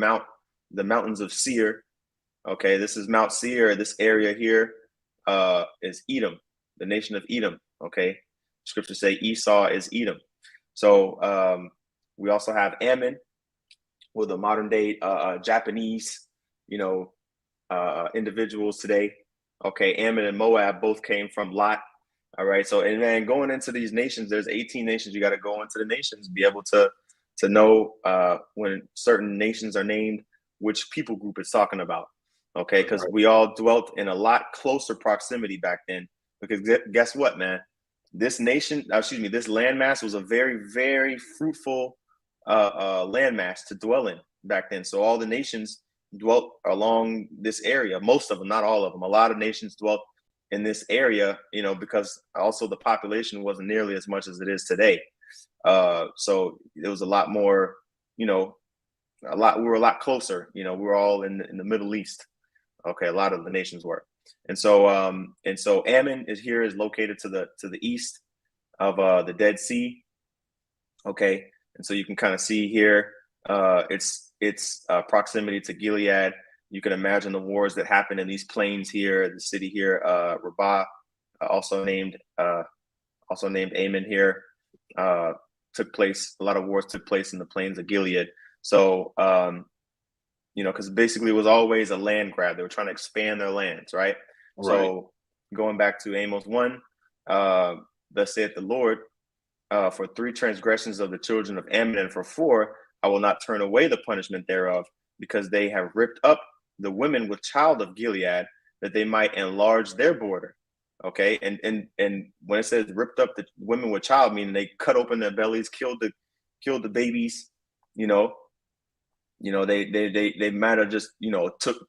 mountains of Seir. Okay, this is Mount Seir. This area here is Edom, the nation of Edom. Okay, scriptures say Esau is Edom. So we also have Ammon, with the modern day Japanese, individuals today. Okay, Ammon and Moab both came from Lot. All right, so and then going into these nations, there's 18 nations. You got to go into the nations, be able to know when certain nations are named, which people group it's talking about. Okay, because we all dwelt in a lot closer proximity back then. Because guess what, man? This landmass was a very, very fruitful landmass to dwell in back then. So all the nations dwelt along this area. Most of them, not all of them. A lot of nations dwelt in this area, because also the population wasn't nearly as much as it is today. So it was a lot more, we were a lot closer. We were all in the Middle East. Okay, a lot of the nations were. And so Ammon is located to the east of the Dead Sea. Okay, and so you can kind of see here its proximity to Gilead. You can imagine the wars that happened in these plains here. The city here, Rabbah, also named Ammon here, took place. A lot of wars took place in the plains of Gilead. So because basically it was always a land grab. They were trying to expand their lands, right? So going back to Amos 1, thus saith the Lord, for 3 transgressions of the children of Ammon, and for 4, I will not turn away the punishment thereof, because they have ripped up the women with child of Gilead, that they might enlarge their border. Okay, and when it says ripped up the women with child, meaning they cut open their bellies, killed the babies. They might have just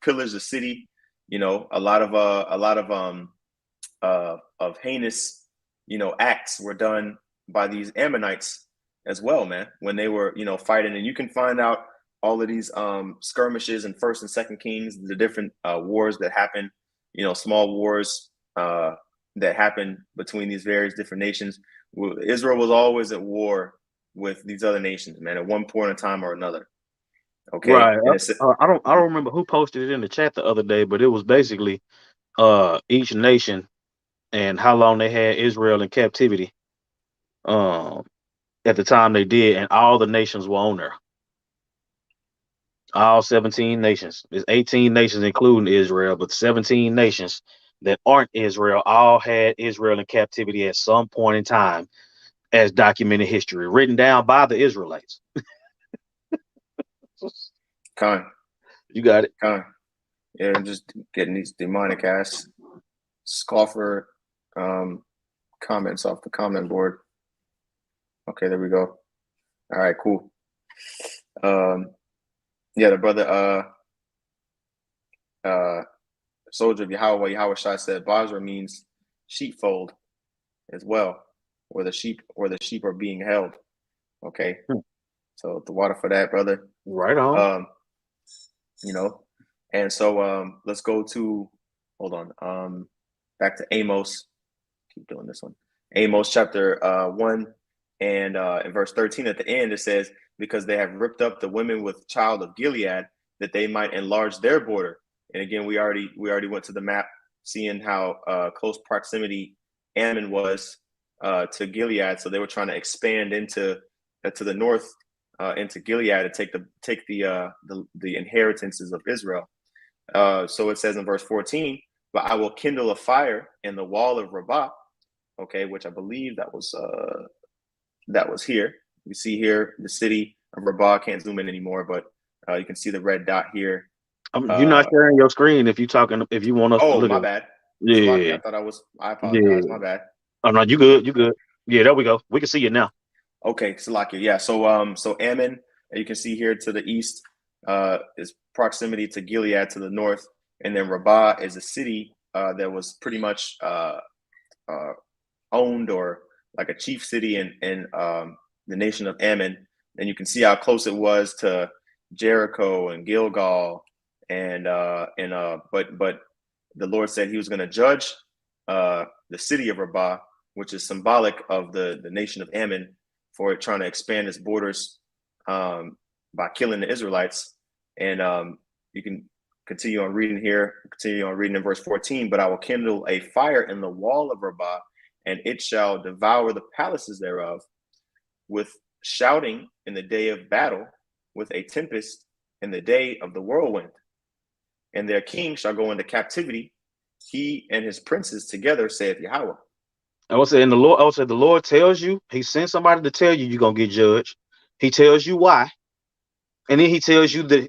pillaged the city. A lot of heinous acts were done by these Ammonites as well, man, when they were fighting. And you can find out all of these skirmishes in 1st and 2nd Kings, the different wars that happen, small wars that happen between these various different nations. Israel was always at war with these other nations, man, at one point in time or another. Okay, right. I don't remember who posted it in the chat the other day, but it was basically each nation and how long they had Israel in captivity at the time they did, and all the nations were on there. All 17 nations. There's 18 nations including Israel, but 17 nations that aren't Israel all had Israel in captivity at some point in time, as documented history, written down by the Israelites. You got it. Yeah, I'm just getting these demonic ass scoffer comments off the comment board. Okay, there we go. All right, cool. Yeah, the brother soldier of Yahweh Shai said Basra means sheepfold as well, where the sheep are being held. Okay. So the water for that, brother. Right on. you know. And so let's go to, hold on, back to Amos. Keep doing this one. Amos chapter 1 and in verse 13 at the end, it says, because they have ripped up the women with child of Gilead, that they might enlarge their border. And again, we already went to the map, seeing how close proximity Ammon was to Gilead. So they were trying to expand into to the north into Gilead to take the inheritances of Israel. So it says in verse 14, but I will kindle a fire in the wall of Rabbah, okay, which I believe that was here. You see here the city of Rabbah. I can't zoom in anymore, but you can see the red dot here. You're not sharing your screen if you want us to look my at bad. Yeah. Salaki, I apologize. Yeah. My bad. Oh no, you good. You good. Yeah, there we go. We can see you now. Okay, Salaki. Yeah. So Ammon, you can see here to the east, is proximity to Gilead to the north, and then Rabbah is a city that was pretty much owned, or like a chief city in the nation of Ammon. And you can see how close it was to Jericho and Gilgal, but the Lord said He was going to judge the city of Rabbah, which is symbolic of the nation of Ammon, for it trying to expand its borders by killing the Israelites. And you can continue on reading in verse 14. But I will kindle a fire in the wall of Rabbah, and it shall devour the palaces thereof, with shouting in the day of battle, with a tempest in the day of the whirlwind. And their king shall go into captivity, he and his princes together, saith Yahweh. I would say, the Lord tells you, He sends somebody to tell you you're gonna get judged. He tells you why, and then He tells you that,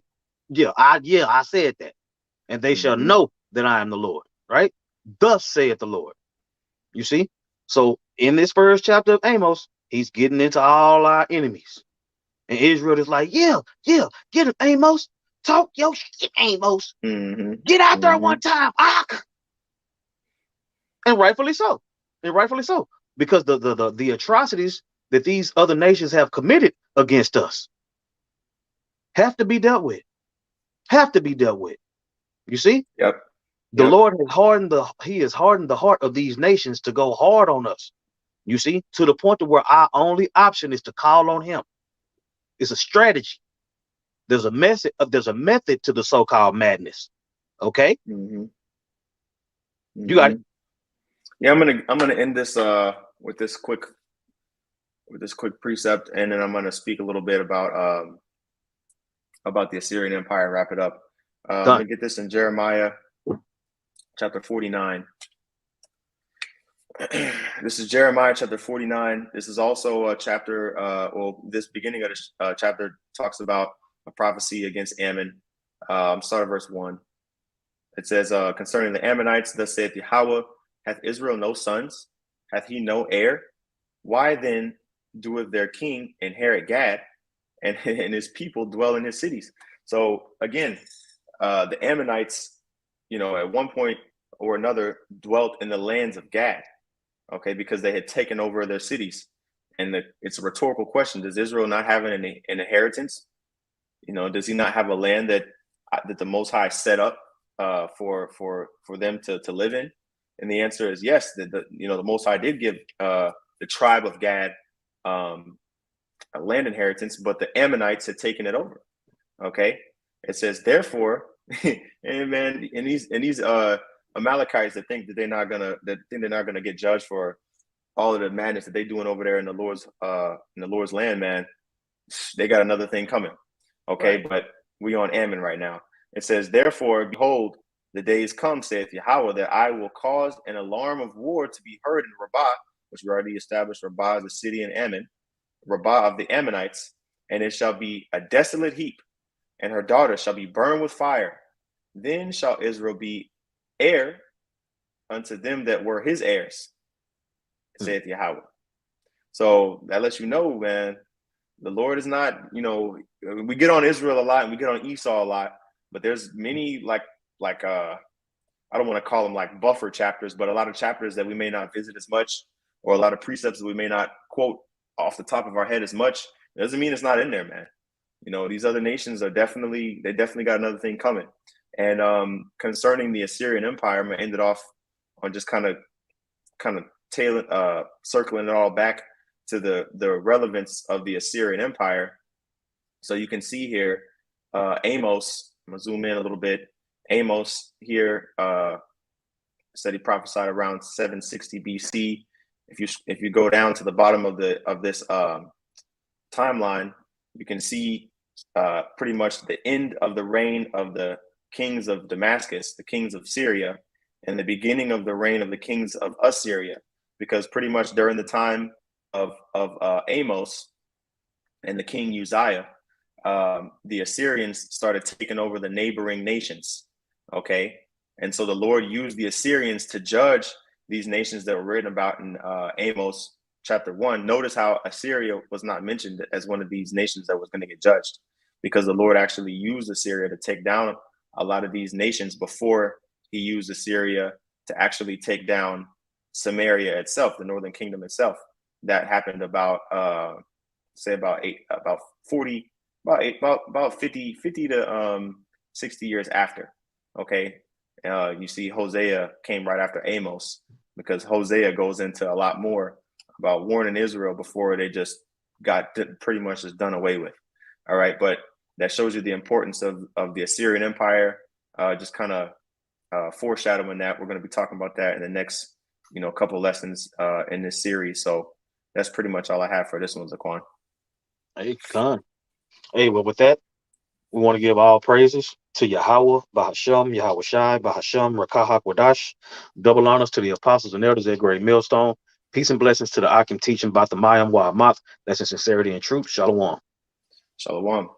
I said that, and they shall know that I am the Lord. Right? Thus saith the Lord. You see? So in this first chapter of Amos, He's getting into all our enemies, and Israel is like, yeah, get him, Amos. Talk your shit, Amos. Get out there one time, and rightfully so. Because the atrocities that these other nations have committed against us have to be dealt with. You see? Yep. The Lord has hardened the heart of these nations to go hard on us. You see, to the point to where our only option is to call on Him. It's a strategy. There's a method to the so-called madness. Okay? You got it. Yeah, I'm gonna end this with this quick precept, and then I'm gonna speak a little bit about the Assyrian Empire and wrap it up. I'm gonna get this in Jeremiah chapter 49. This is Jeremiah chapter 49. This is also a chapter, this beginning of this chapter talks about a prophecy against Ammon. Start at verse 1. It says, concerning the Ammonites, thus saith Yahweh, hath Israel no sons? Hath he no heir? Why then doeth their king inherit Gad, and his people dwell in his cities? So again, the Ammonites, at one point or another dwelt in the lands of Gad, okay, because they had taken over their cities. And it's a rhetorical question. Does Israel not have an inheritance? Does he not have a land that the Most High set up for them to live in? And the answer is yes. The Most High did give the tribe of Gad a land inheritance, but the Ammonites had taken it over. Okay, it says therefore, and these Amalekites that think that they're not gonna get judged for all of the madness that they're doing over there in the Lord's land, man. They got another thing coming. Okay, right. But we on Ammon right now. It says, therefore, behold, the days come, saith Yahweh, that I will cause an alarm of war to be heard in Rabbah, which we already established. Rabbah is a city in Ammon, Rabbah of the Ammonites, and it shall be a desolate heap, and her daughters shall be burned with fire. Then shall Israel be heir unto them that were his heirs, saith Yahweh. So that lets you know, man, the Lord is not, we get on Israel a lot and we get on Esau a lot, but there's many like I don't want to call them like buffer chapters, but a lot of chapters that we may not visit as much, or a lot of precepts that we may not quote off the top of our head as much. It doesn't mean it's not in there, man. You know, these other nations they definitely got another thing coming. And concerning the Assyrian Empire, I'm gonna end it off on just kind of circling it all back to the relevance of the Assyrian Empire. So you can see here, Amos. I'm gonna zoom in a little bit. Amos here said he prophesied around 760 BC. If you go down to the bottom of this timeline, you can see pretty much the end of the reign of the kings of Damascus, the kings of Syria, and the beginning of the reign of the kings of Assyria, because pretty much during the time of Amos and the king Uzziah, the Assyrians started taking over the neighboring nations. Okay, and so the Lord used the Assyrians to judge these nations that were written about in Amos chapter 1. Notice how Assyria was not mentioned as one of these nations that was going to get judged, because the Lord actually used Assyria to take down a lot of these nations before he used Assyria to actually take down Samaria itself, the northern kingdom itself. That happened about about 50 to 60 years after. Okay, you see Hosea came right after Amos, because Hosea goes into a lot more about warning Israel before they just got pretty much just done away with. All right, but that shows you the importance of the Assyrian Empire. Just kind of foreshadowing that we're going to be talking about that in the next couple lessons in this series. So that's pretty much all I have for this one, Zaquan. Hey, Con. Hey, well, with that, we want to give all praises to Yahweh, Bahasham, Yahweh Shai, Bahasham, Rakahak Wadash. Double honors to the apostles and elders at Great Millstone. Peace and blessings to the Akim teaching about the Mayam Wa'amat. That's in sincerity and truth. Shalom. Shalom.